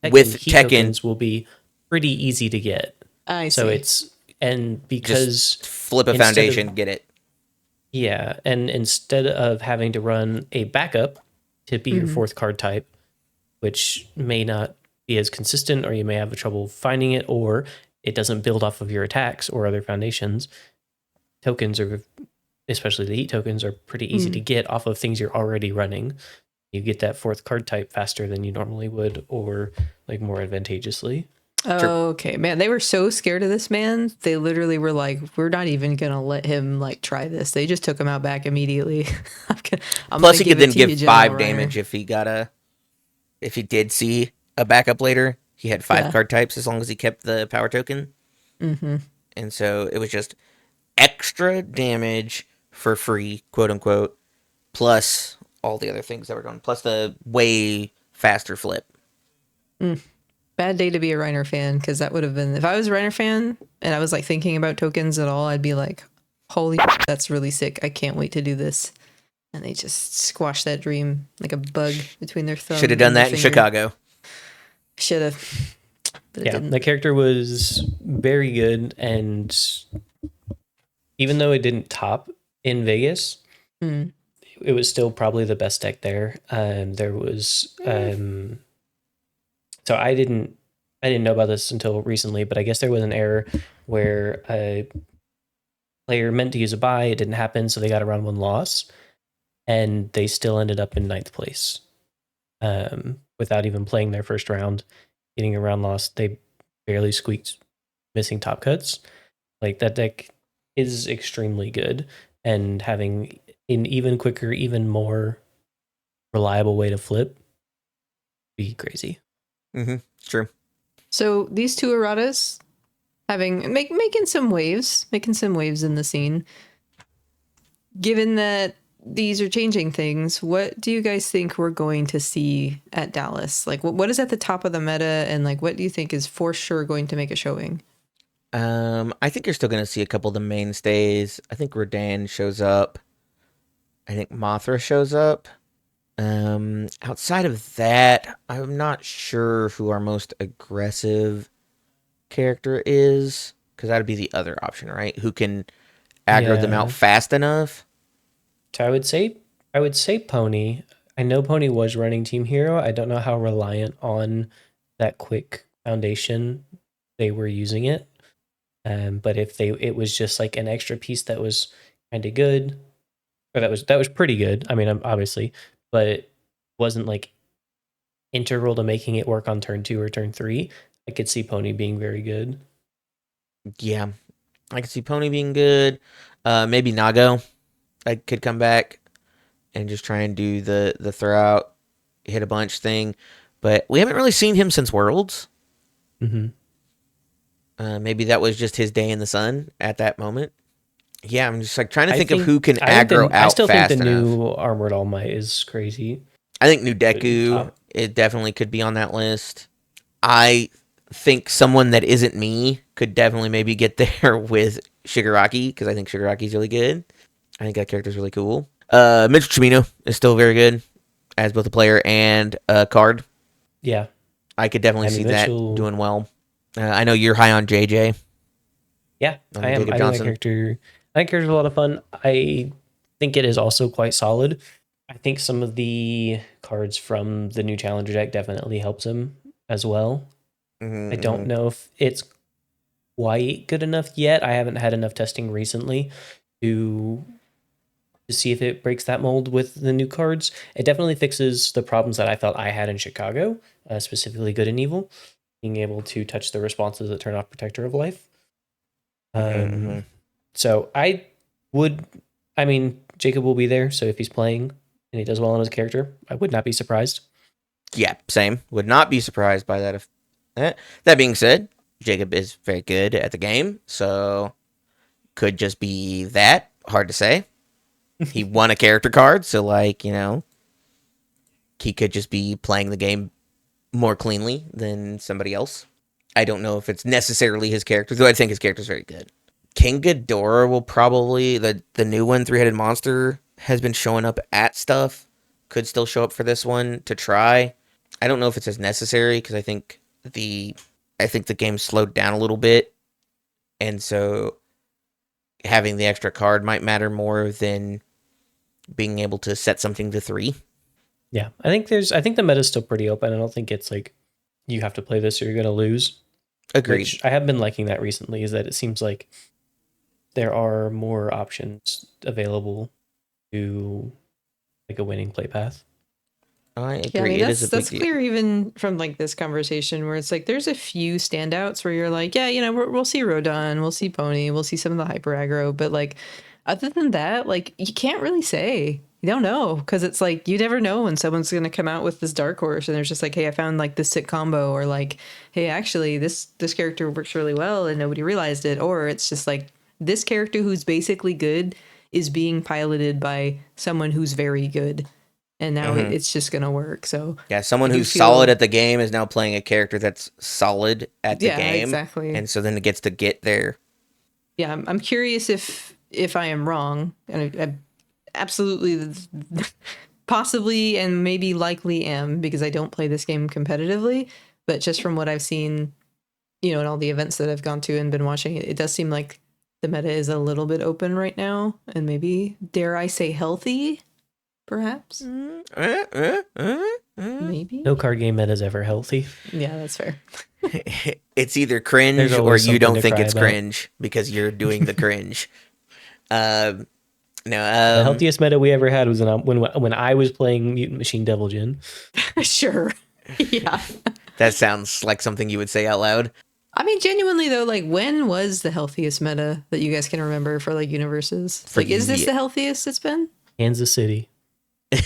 heat Tekken, tokens will be pretty easy to get. I see. So it's because just flip a foundation, get it. Yeah, and instead of having to run a backup to be your 4th card type, which may not be as consistent, or you may have trouble finding it, or it doesn't build off of your attacks or other foundations, tokens are, especially the heat tokens, are pretty easy to get off of things you're already running. You get that 4th card type faster than you normally would, or like more advantageously. Okay, man, they were so scared of this man. They literally were like, "We're not even gonna let him like try this." They just took him out back immediately. I'm Plus, gonna he could give then it to give you, General 5 Reiner. damage if he did see a backup later. He had 5 Yeah. card types as long as he kept the power token. Mm-hmm. And so it was just extra damage for free, quote unquote, plus all the other things that were going, plus the way faster flip. Bad day to be a Reiner fan, because that would have been, if I was a Reiner fan and I was like thinking about tokens at all, I'd be like, "Holy, that's really sick! I can't wait to do this." And they just squashed that dream like a bug between their thumb. Should have done that in Chicago. Should have, but it Yeah, didn't. the character was very good, and even though it didn't top in Vegas, Mm. it was still probably the best deck there. There was so I didn't know about this until recently, but I guess there was an error where a player meant to use a buy, it didn't happen, so they got a round 1 loss, and they still ended up in 9th place without even playing their first round, getting a round loss. They barely squeaked, missing top cuts. Like, that deck is extremely good, and having an even quicker, even more reliable way to flip be crazy. Mm-hmm. It's true. So these two erratas making some waves in the scene. Given that these are changing things, what do you guys think we're going to see at Dallas? Like, what is at the top of the meta, and like, what do you think is for sure going to make a showing? I think you're still going to see a couple of the mainstays. I think Rodan shows up. I think Mothra shows up. Outside of that, I'm not sure who our most aggressive character is, because that'd be the other option, right? Who can aggro them Yeah. out fast enough? So I would say Pony. I know Pony was running Team Hero. I don't know how reliant on that quick foundation they were using it. But if it was just like an extra piece that was kind of good, or that was pretty good. I mean, obviously, but it wasn't like integral to making it work on turn 2 or turn 3. I could see Pony being very good. Yeah, I could see Pony being good. Maybe Nago. I could come back and just try and do the throw out, hit a bunch thing. But we haven't really seen him since Worlds. Mm-hmm. Maybe that was just his day in the sun at that moment. Yeah, I'm just like trying to think of who can aggro out fast enough. I still think the new Armored All Might is crazy. I think Nudeku, it definitely could be on that list. I think someone that isn't me could definitely maybe get there with Shigaraki, because I think Shigaraki's really good. I think that character's really cool. Mitchell Chimino is still very good as both a player and a card. Yeah. I could definitely see Mitchell, that doing well. I know you're high on JJ. Yeah, I am. I think that character's a lot of fun. I think it is also quite solid. I think some of the cards from the new Challenger deck definitely helps him as well. I don't know if it's quite good enough yet. I haven't had enough testing recently to see if it breaks that mold with the new cards. It definitely fixes the problems that I felt I had in Chicago, specifically Good and Evil, being able to touch the responses that turn off Protector of Life. So Jacob will be there. So if he's playing and he does well on his character, I would not be surprised. Yeah, same. Would not be surprised by that. That being said, Jacob is very good at the game, so could just be that. Hard to say. He won a character card, so he could just be playing the game more cleanly than somebody else. I don't know if it's necessarily his character, though I think his character's very good. King Ghidorah will probably, the new one, Three-Headed Monster, has been showing up at stuff. Could still show up for this one to try. I don't know if it's as necessary, because I think the game slowed down a little bit. And so having the extra card might matter more than being able to set something to 3. Yeah, I think the meta's still pretty open. I don't think it's like you have to play this or you're going to lose. Agreed. Which I have been liking that recently, is that it seems like there are more options available to like a winning play path. I agree. Yeah, I mean It is a big that's deal. clear even from like this conversation where it's like there's a few standouts where you're like, yeah, we'll see Rodon, we'll see Pony, we'll see some of the hyper aggro, but like other than that, like you can't really say. You don't know because it's like you never know when someone's going to come out with this dark horse and there's just like, hey, I found like this sick combo, or like, hey, actually this character works really well and nobody realized it, or it's just like this character who's basically good is being piloted by someone who's very good, and now it's just gonna work. So Yeah, someone I do who's feel- solid at the game is now playing a character that's solid at the Yeah, game. exactly. And so then it gets to get there. Yeah, I'm curious if I am wrong, and I absolutely, possibly, and maybe likely am because I don't play this game competitively. But just from what I've seen, in all the events that I've gone to and been watching, it does seem like the meta is a little bit open right now, and maybe dare I say healthy, perhaps. Maybe. No card game meta is ever healthy. Yeah, that's fair. It's either cringe There's or always you something don't to think cry it's about. cringe because you're doing the cringe. No, The healthiest meta we ever had was when I was playing Mutant Machine Devil Jin. Sure. Yeah. that sounds like something you would say out loud. I mean, genuinely though, like when was the healthiest meta that you guys can remember for like universes? For Like, is this UVS. the healthiest it's been? Kansas City.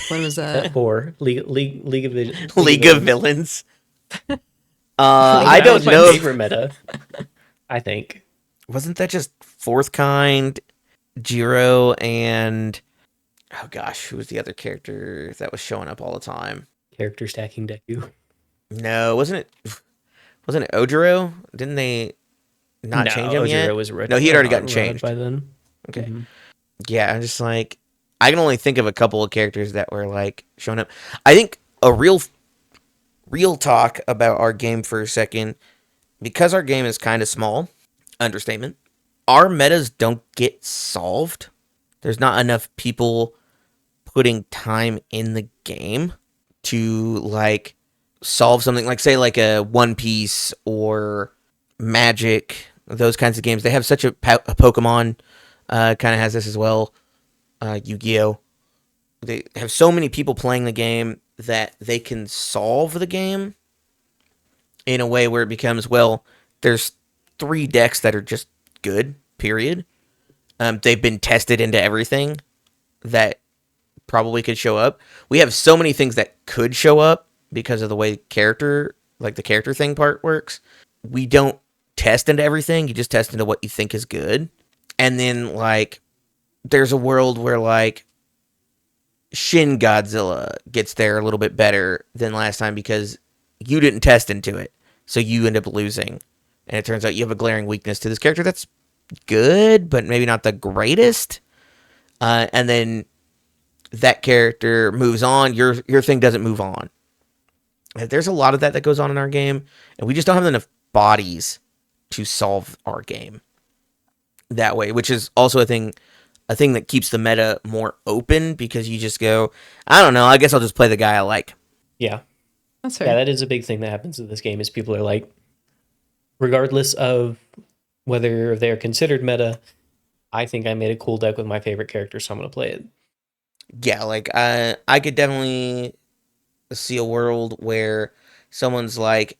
When was that? Or League of League of Villains. Villains. I I that don't was my know. favorite meta. I think Wasn't that just Fourth Kind, Jiro, and oh gosh, who was the other character that was showing up all the time? character stacking Deku. No, wasn't it? Wasn't it Ojiro? Didn't they not change him yet? Ojiro was No, he had already gotten around changed. by then. Okay. Mhm. Yeah, I'm just like, I can only think of a couple of characters that were like showing up. I think a real talk about our game for a second, because our game is kind of small, understatement, our metas don't get solved. There's not enough people putting time in the game to like solve something like, say, like a One Piece or Magic, those kinds of games. They have such a Pokemon kind of has this as well. Yu-Gi-Oh! They have so many people playing the game that they can solve the game in a way where it becomes, well, there's 3 decks that are just good, period. They've been tested into everything that probably could show up. We have so many things that could show up because of the way the character thing part works. We don't test into everything. You just test into what you think is good. And then, like, there's a world where, like, Shin Godzilla gets there a little bit better than last time because you didn't test into it. So you end up losing. And it turns out you have a glaring weakness to this character that's good, but maybe not the greatest. And then that character moves on. Your thing doesn't move on. And there's a lot of that goes on in our game. And we just don't have enough bodies to solve our game that way, which is also a thing that keeps the meta more open because you just go, I don't know, I guess I'll just play the guy I like. Yeah. That's fair. Yeah, that is a big thing that happens in this game is people are like, regardless of whether they're considered meta, I think I made a cool deck with my favorite character, so I'm going to play it. Yeah, like I could definitely see a world where someone's like,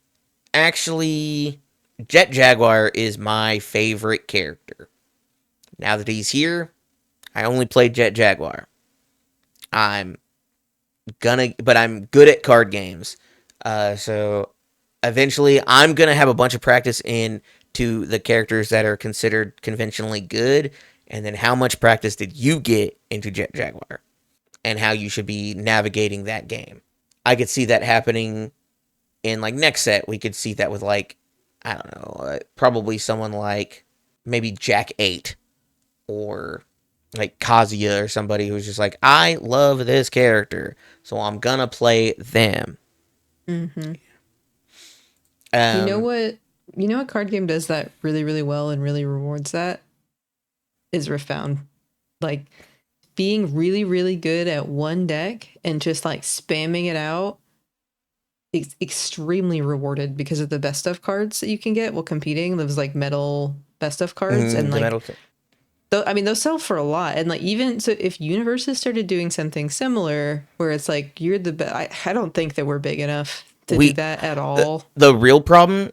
actually, Jet Jaguar is my favorite character. Now that he's here, I only play Jet Jaguar. But I'm good at card games. So eventually I'm going to have a bunch of practice into the characters that are considered conventionally good. And then how much practice did you get into Jet Jaguar? And how you should be navigating that game. I could see that happening in, like, next set. We could see that with, like, I don't know, probably someone like maybe Jack 8 or like Kazuya or somebody who's just like, I love this character, so I'm gonna play them. Mm-hmm. Um, You know what card game does that really, really well and really rewards that? Is Riftbound. Like, being really, really good at one deck and just like spamming it out is extremely rewarded because of the best of cards that you can get while competing. Those like metal best of cards and the like metal I mean, those sell for a lot. And like, even so, if universes started doing something similar where it's like, you're the best, I don't think that we're big enough to do that at all. The real problem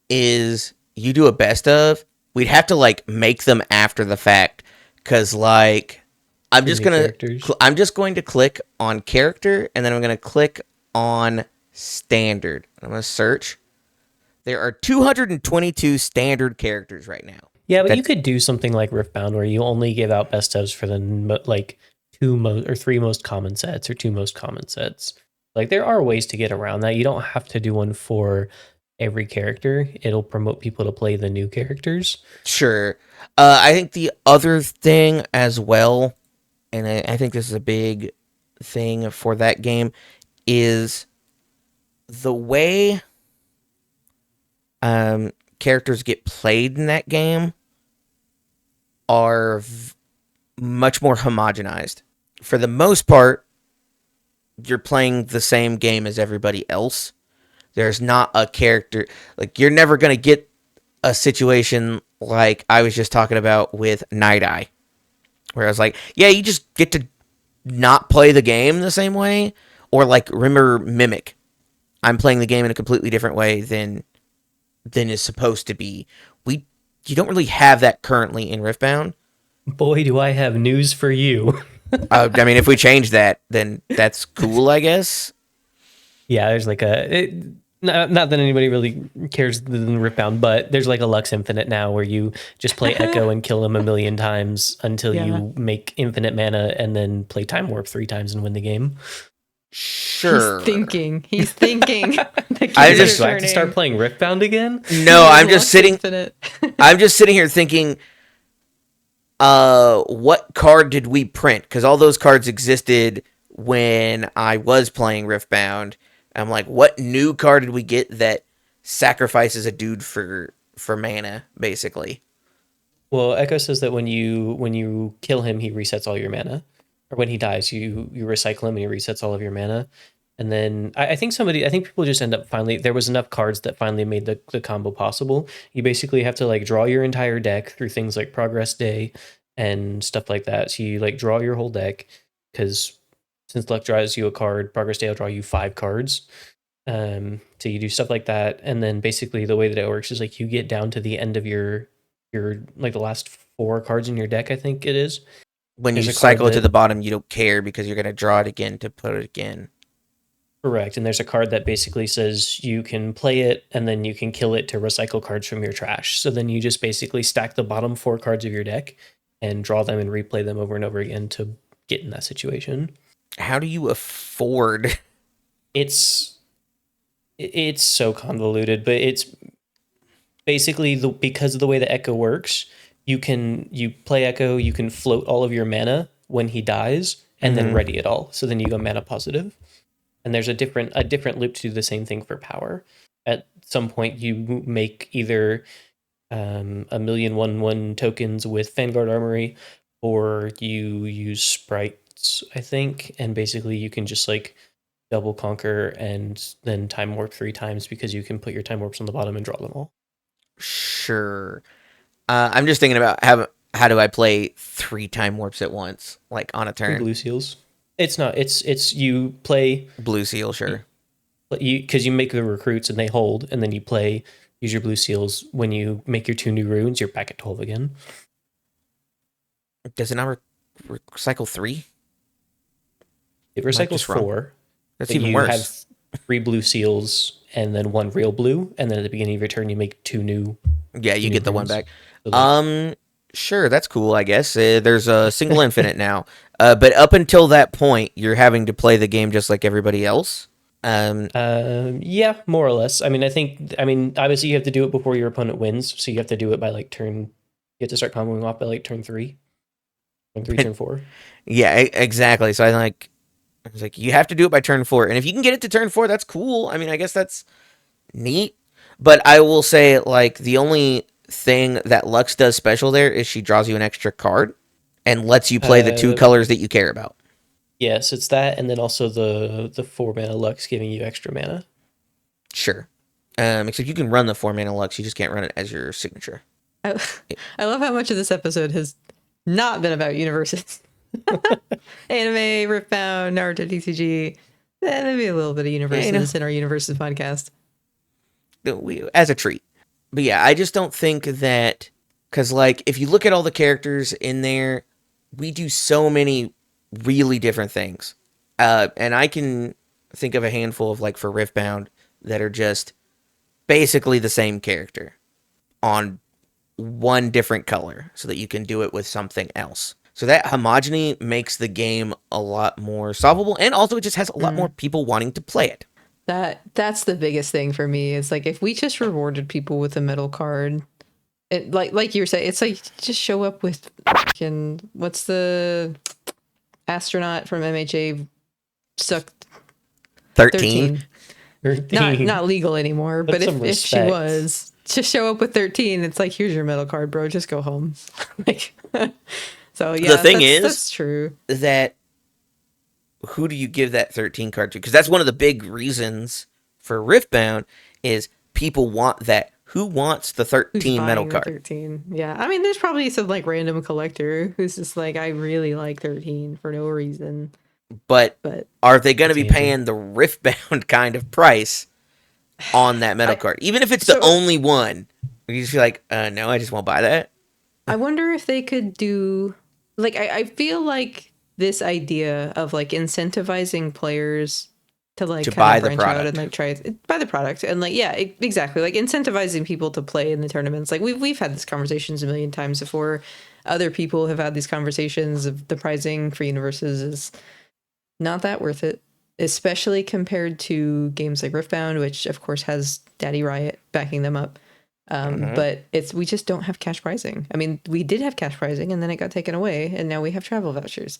is you do a best of, we'd have to like make them after the fact. Cause like, I'm just going to click on character, and then I'm going to click on standard. I'm going to search. There are 222 standard characters right now. Yeah, but you could do something like Riftbound where you only give out best ofs for the like three most common sets or two most common sets. Like there are ways to get around that. You don't have to do one for every character. It'll promote people to play the new characters. Sure. I think the other thing as well, and I think this is a big thing for that game, is the way characters get played in that game are much more homogenized. For the most part, you're playing the same game as everybody else. There's not a character, like you're never going to get a situation like I was just talking about with Night Eye, where I was like, yeah, you just get to not play the game the same way. Or like, remember Mimic. I'm playing the game in a completely different way than is supposed to be. You don't really have that currently in Riftbound. Boy, do I have news for you. I mean, if we change that, then that's cool, I guess. Yeah, there's like not that anybody really cares than Riftbound, but there's like a Lux Infinite now where you just play Echo and kill him a million times until you make infinite mana and then play Time Warp 3 times and win the game. Sure. He's thinking. Do I have to start playing Riftbound again? No, I'm just sitting here thinking, what card did we print? Because all those cards existed when I was playing Riftbound. I'm like, what new card did we get that sacrifices a dude for mana, basically? Well, Echo says that when you kill him, he resets all your mana. Or when he dies, you recycle him and he resets all of your mana. And then I think people just end up there was enough cards that finally made the combo possible. You basically have to like draw your entire deck through things like Progress Day and stuff like that. So you like draw your whole deck, because since luck draws you a card, Progress Day will draw you 5 cards. So you do stuff like that. And then basically the way that it works is like you get down to the end of your like the last 4 cards in your deck, I think it is. When you cycle it to the bottom, you don't care because you're going to draw it again to put it again. Correct. And there's a card that basically says you can play it and then you can kill it to recycle cards from your trash. So then you just basically stack the bottom 4 cards of your deck and draw them and replay them over and over again to get in that situation. How do you afford? It's so convoluted, but it's basically because of the way the Echo works. You play Echo, you can float all of your mana when he dies, and then ready it all. So then you go mana positive. And there's a different loop to do the same thing for power. At some point, you make either 1,000,000 tokens with Vanguard Armory, or you use sprites, I think, and basically you can just like double conquer and then time warp 3 times because you can put your time warps on the bottom and draw them all. Sure. I'm just thinking about how do I play 3 time warps at once, like on a turn? Blue seals. It's not. It's you play blue seal, sure. Because you make the recruits and they hold, and then use your blue seals. When you make your 2 new runes, you're back at 12 again. Does it not recycle 3? It recycles 4. That's even worse. You have 3 blue seals and then 1 real blue, and then at the beginning of your turn, you make 2 new. Yeah, you get the runes. 1 back. Sure, that's cool, I guess. There's a single infinite now. But up until that point, you're having to play the game just like everybody else. Yeah, more or less. I mean, obviously you have to do it before your opponent wins, so you have to do it by like turn. You have to start comboing off by like turn 3. Turn 4. Yeah, exactly. So I was like, you have to do it by turn 4. And if you can get it to turn 4, that's cool. I mean, I guess that's neat. But I will say, like, the only thing that Lux does special there is she draws you an extra card and lets you play the 2 colors that you care about. Yes, it's that, and then also the 4 mana Lux giving you extra mana. Sure. Except you can run the 4 mana Lux, you just can't run it as your signature. I love how much of this episode has not been about universes. Anime, Riftbound, Naruto TCG, maybe a little bit of universes in our universes podcast. As a treat. But yeah, I just don't think that, because like if you look at all the characters in there, we do so many really different things. And I can think of a handful of like for Riftbound that are just basically the same character on one different color so that you can do it with something else. So that homogeny makes the game a lot more solvable, and also it just has a lot more people wanting to play it. That's the biggest thing for me is like if we just rewarded people with a metal card, it like you were saying, it's like just show up with fucking what's the astronaut from MHA sucked 13. 13. Not legal anymore, Put but some if she respect. was, just show up with 13. It's like, here's your metal card, bro. Just go home. Like, so yeah, The thing that's true. That who do you give that 13 card to? Because that's one of the big reasons for Riftbound is people want that. Who wants the 13 metal Buying the card? 13. Yeah. I mean, there's probably some like random collector who's just like, I really like 13 for no reason. But are they going to be That's easy. paying the Riftbound kind of price on that metal card? Even if it's the only one, you just feel like, no, I just won't buy that. I wonder if they could do, like, I feel like this idea of like incentivizing players to like To kind buy of the branch out product. and like buy the product and like exactly, like incentivizing people to play in the tournaments. Like we've had these conversations a million times before. Other people have had these conversations of the pricing for universes is not that worth it, especially compared to games like Riftbound, which of course has Daddy Riot backing them up. But we just don't have cash pricing. I mean, we did have cash pricing and then it got taken away and now we have travel vouchers.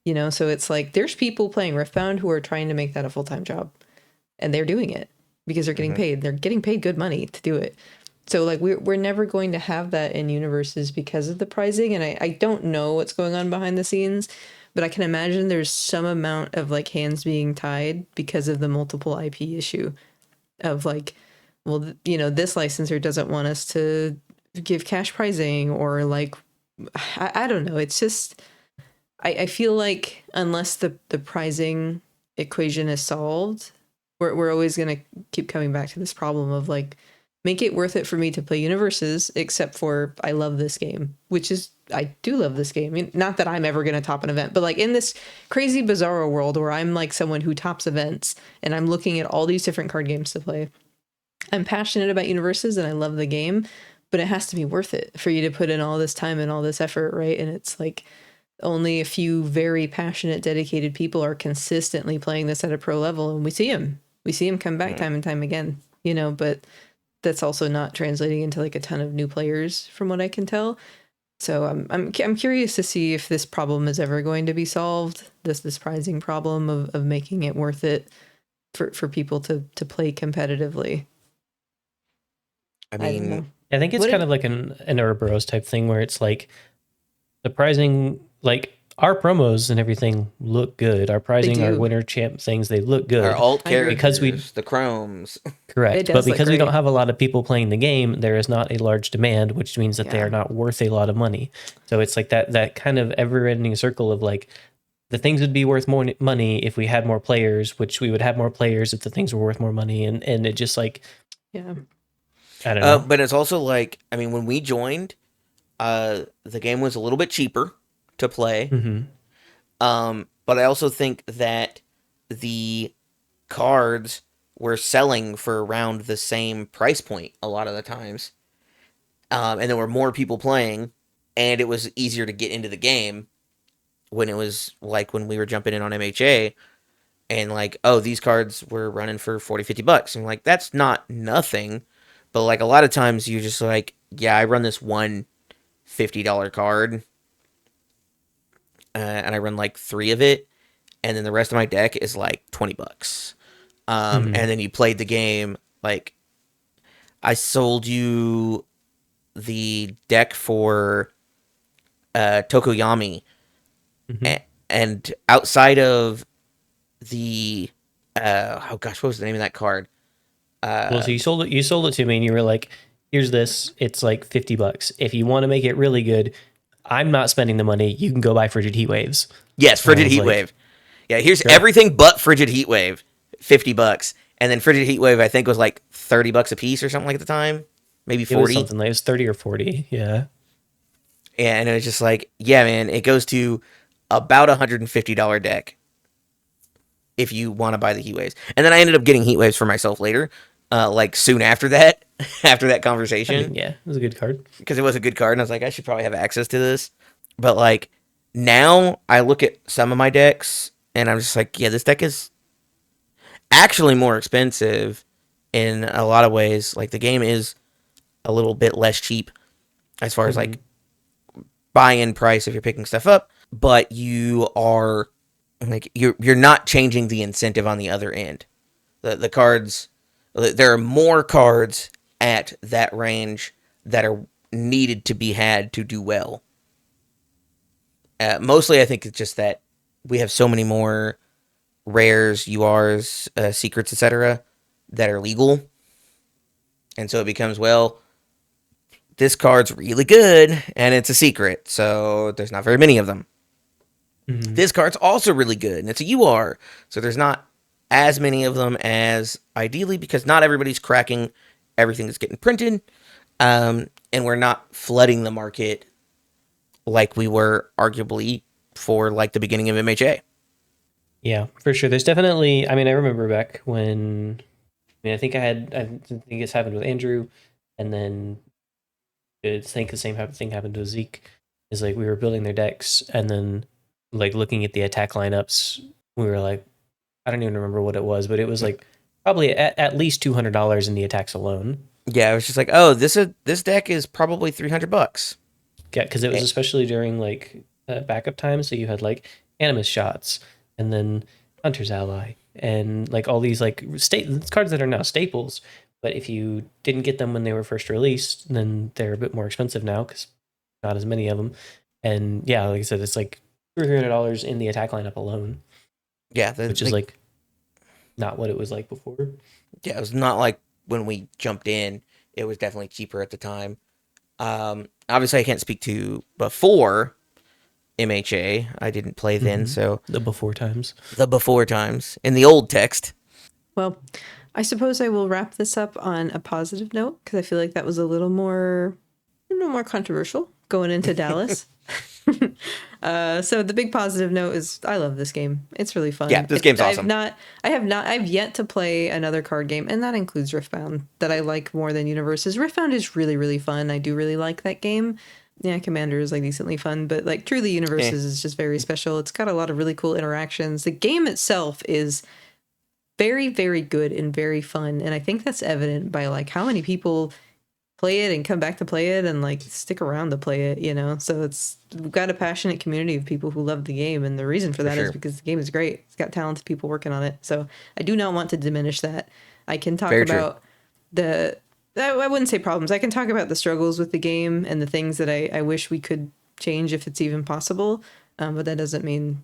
You know, so it's like there's people playing Riftbound who are trying to make that a full-time job and they're doing it because they're getting paid. They're getting paid good money to do it. So like we're never going to have that in universes because of the pricing. And I don't know what's going on behind the scenes, but I can imagine there's some amount of like hands being tied because of the multiple IP issue of like, well, you know, this licensor doesn't want us to give cash pricing or like, I don't know. It's just, I feel like unless the pricing equation is solved, we're always going to keep coming back to this problem of like, make it worth it for me to play universes, except for I love this game, which is, I do love this game. I mean, not that I'm ever going to top an event, but like in this crazy bizarro world where I'm like someone who tops events and I'm looking at all these different card games to play, I'm passionate about universes and I love the game, but it has to be worth it for you to put in all this time and all this effort, right? And it's like only a few very passionate, dedicated people are consistently playing this at a pro level, and we see them come back time and time again, you know, but that's also not translating into like a ton of new players from what I can tell. So I'm curious to see if this problem is ever going to be solved, this pricing problem of making it worth it for people to play competitively. I don't know. mean, I think it's kind of like an Ouroboros type thing where it's like the pricing, like our promos and everything look good. Our pricing, our do. winner champ things, they look good. our alt I agree. characters, Because the chromes. Correct. It does But look because we great. don't have a lot of people playing the game, there is not a large demand, which means that they Yeah. are not worth a lot of money. So it's like that kind of ever-ending circle of like the things would be worth more money if we had more players, which we would have more players if the things were worth more money, and it just like Yeah. I don't know. But it's also like, I mean, when we joined, the game was a little bit cheaper to play. Mm-hmm. But I also think that the cards were selling for around the same price point a lot of the times. And there were more people playing, and it was easier to get into the game when it was like when we were jumping in on MHA and like, oh, these cards were running for $40-$50. And like, that's not nothing. But like a lot of times you're just like, yeah, I run this one $50 card. And I run like 3 of it, and then the rest of my deck is like $20. And then you played the game. Like, I sold you the deck for Tokoyami, and outside of the oh gosh, what was the name of that card? Well, so you sold it to me, and you were like, "Here's this. It's like $50. If you want to make it really good, I'm not spending the money. You can go buy Frigid Heat Waves. Yes, Frigid was Heat like, Wave. Yeah, here's sure. everything but Frigid Heat Wave, $50, and then Frigid Heat Wave I think was like $30 a piece or something like at the time, maybe It was 40. something like, it was 30 or 40. Yeah. And it was just like, yeah, man, it goes to about $150 deck if you want to buy the Heat Waves. And then I ended up getting Heat Waves for myself later, like soon after that, after that I conversation, mean, yeah, it was a good card. because it was a good card, and I was like, I should probably have access to this. But like now, I look at some of my decks, and I'm just like, yeah, this deck is actually more expensive in a lot of ways. Like the game is a little bit less cheap as far as like buy-in price if you're picking stuff up, but you are like you're not changing the incentive on the other end. The cards, there are more cards at that range that are needed to be had to do well. Mostly, I think it's just that we have so many more rares, URs, secrets, etc., that are legal, and so it becomes, well, this card's really good and it's a secret, so there's not very many of them. Mhm. This card's also really good and it's a UR, so there's not as many of them as ideally, because not everybody's cracking everything that's getting printed, and we're not flooding the market like we were arguably for like the beginning of MHA. Yeah, for sure. There's definitely, I mean, I remember back when, I think I think it's happened with Andrew, and then I think the same thing happened to Zeke. Is like we were building their decks, and then like looking at the attack lineups, we were like, I don't even remember what it was, but it was like probably at least $200 in the attacks alone. Yeah, I was just like, oh, this deck is probably $300. Yeah, because it was especially during like backup time, so you had like Animus Shots, and then Hunter's Ally, and like all these like cards that are now staples. But if you didn't get them when they were first released, then they're a bit more expensive now because not as many of them. And yeah, like I said, it's like $300 in the attack lineup alone. Yeah, which is like not what it was like before. Yeah, it was not like when we jumped in. It was definitely cheaper at the time. Obviously, I can't speak to before MHA. I didn't play then, so the before times in the old text. Well, I suppose I will wrap this up on a positive note because I feel like that was a little more controversial going into Dallas. So the big positive note is I love this game. It's really fun. Yeah, this game's awesome. I've yet to play another card game, and that includes Riftbound, that I like more than Universes. Riftbound is really, really fun. I do really like that game. Yeah, Commander is like decently fun, but like truly Universes is just very special. It's got a lot of really cool interactions. The game itself is very, very good and very fun, and I think that's evident by like how many people play it and come back to play it and like stick around to play it, you know. So we've got a passionate community of people who love the game, and the reason for that is because the game is great. It's got talented people working on it. So I do not want to diminish that. I can talk about I wouldn't say problems. I can talk about the struggles with the game and the things that I wish we could change if it's even possible. But that doesn't mean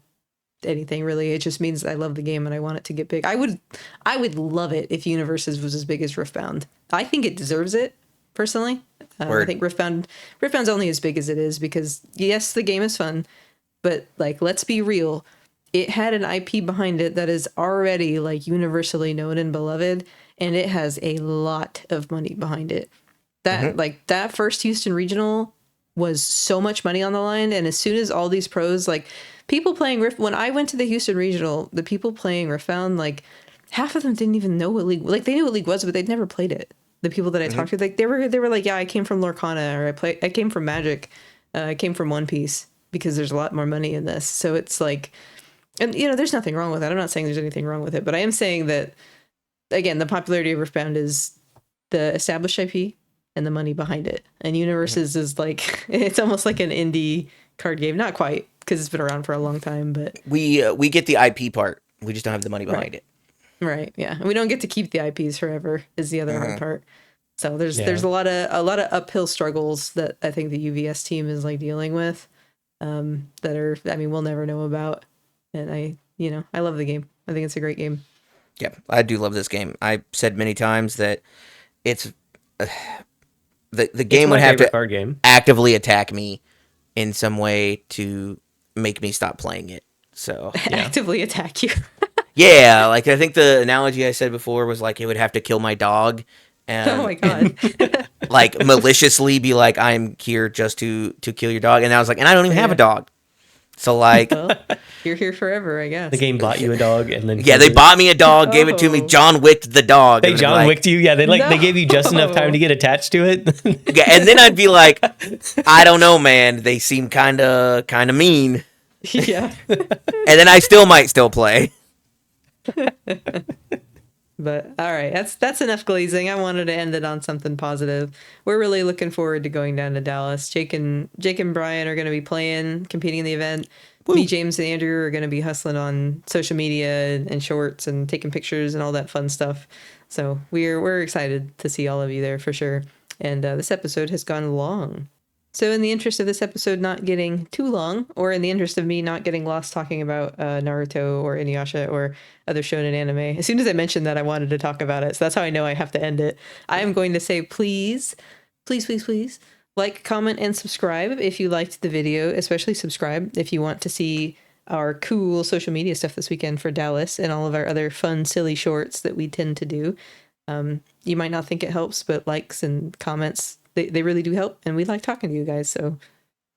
anything really. It just means I love the game and I want it to get big. I would love it if Universes was as big as Riftbound. I think it deserves it. Personally, I think Riftbound's only as big as it is because yes, the game is fun, but like let's be real, it had an IP behind it that is already like universally known and beloved, and it has a lot of money behind it. That like that first Houston regional was so much money on the line, and as soon as all these pros, like people playing when I went to the Houston regional, the people playing Riftbound, like half of them didn't even know what league, like they knew what league was, but they'd never played it. The people that I talked to, like they were like, yeah, I came from Lorcana, or I came from Magic, I came from One Piece, because there's a lot more money in this. So it's like, and you know, there's nothing wrong with that. I'm not saying there's anything wrong with it, but I am saying that again, the popularity of Riftbound is the established IP and the money behind it. And Universes is like, it's almost like an indie card game, not quite because it's been around for a long time, but we get the IP part. We just don't have the money behind it. Right. Yeah. And we don't get to keep the IPs forever is the other hard part. So there's a lot of uphill struggles that I think the UVS team is like dealing with, that are, I mean, we'll never know about. And I love the game. I think it's a great game. Yeah, I do love this game. I've said many times that it's the game would have to card game. actively attack me in some way to make me stop playing it. So Actively attack you. yeah, like I think the analogy I said before was like it would have to kill my dog. Oh my god. Like maliciously be like, I'm here just to kill your dog. And I was like, and I don't even have a Yeah. dog. So like, Well, you're here forever, I guess. The game bought you a dog, and then yeah, they bought me a dog, gave it to me. Oh. John wicked the dog. They and John I'm like, wicked you. Yeah, they gave you just enough time No. to get attached to it. yeah, and then I'd be like, I don't know, man. They seem kind of mean. Yeah. And then I still might still play. But all right, that's enough glazing. I wanted to end it on something positive. We're really looking forward to going down to Dallas. Jake and Bryan are going to be playing, competing in the event. Me, James, and Andrew are going to be hustling on social media and shorts and taking pictures and all that fun stuff. So we're excited to see all of you there for sure. And this episode has gone long. So in the interest of this episode not getting too long, or in the interest of me not getting lost talking about Naruto or Inuyasha or other shonen anime, as soon as I mentioned that, I wanted to talk about it. So that's how I know I have to end it. I am going to say, please, like, comment, and subscribe if you liked the video, especially subscribe if you want to see our cool social media stuff this weekend for Dallas and all of our other fun, silly shorts that we tend to do. You might not think it helps, but likes and comments, they really do help, and we like talking to you guys. So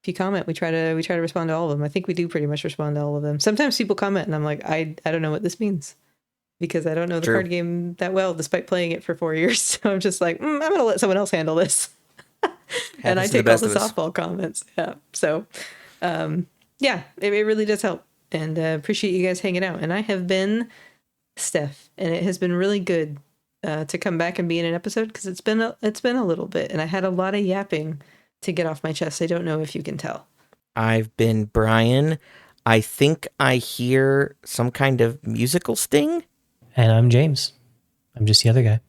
if you comment, we try to respond to all of them. I think we do pretty much respond to all of them. Sometimes people comment and I'm like, I don't know what this means because I don't know the True. card game that well, despite playing it for 4 years. So I'm just like, I'm gonna let someone else handle this. And I Happens to the take all best the of us. softball comments. Yeah. So yeah, it really does help, and appreciate you guys hanging out. And I have been Steph, and it has been really good to come back and be in an episode because it's been a little bit, and I had a lot of yapping to get off my chest. I don't know if you can tell. I've been Brian. I think I hear some kind of musical sting. And I'm James. I'm just the other guy.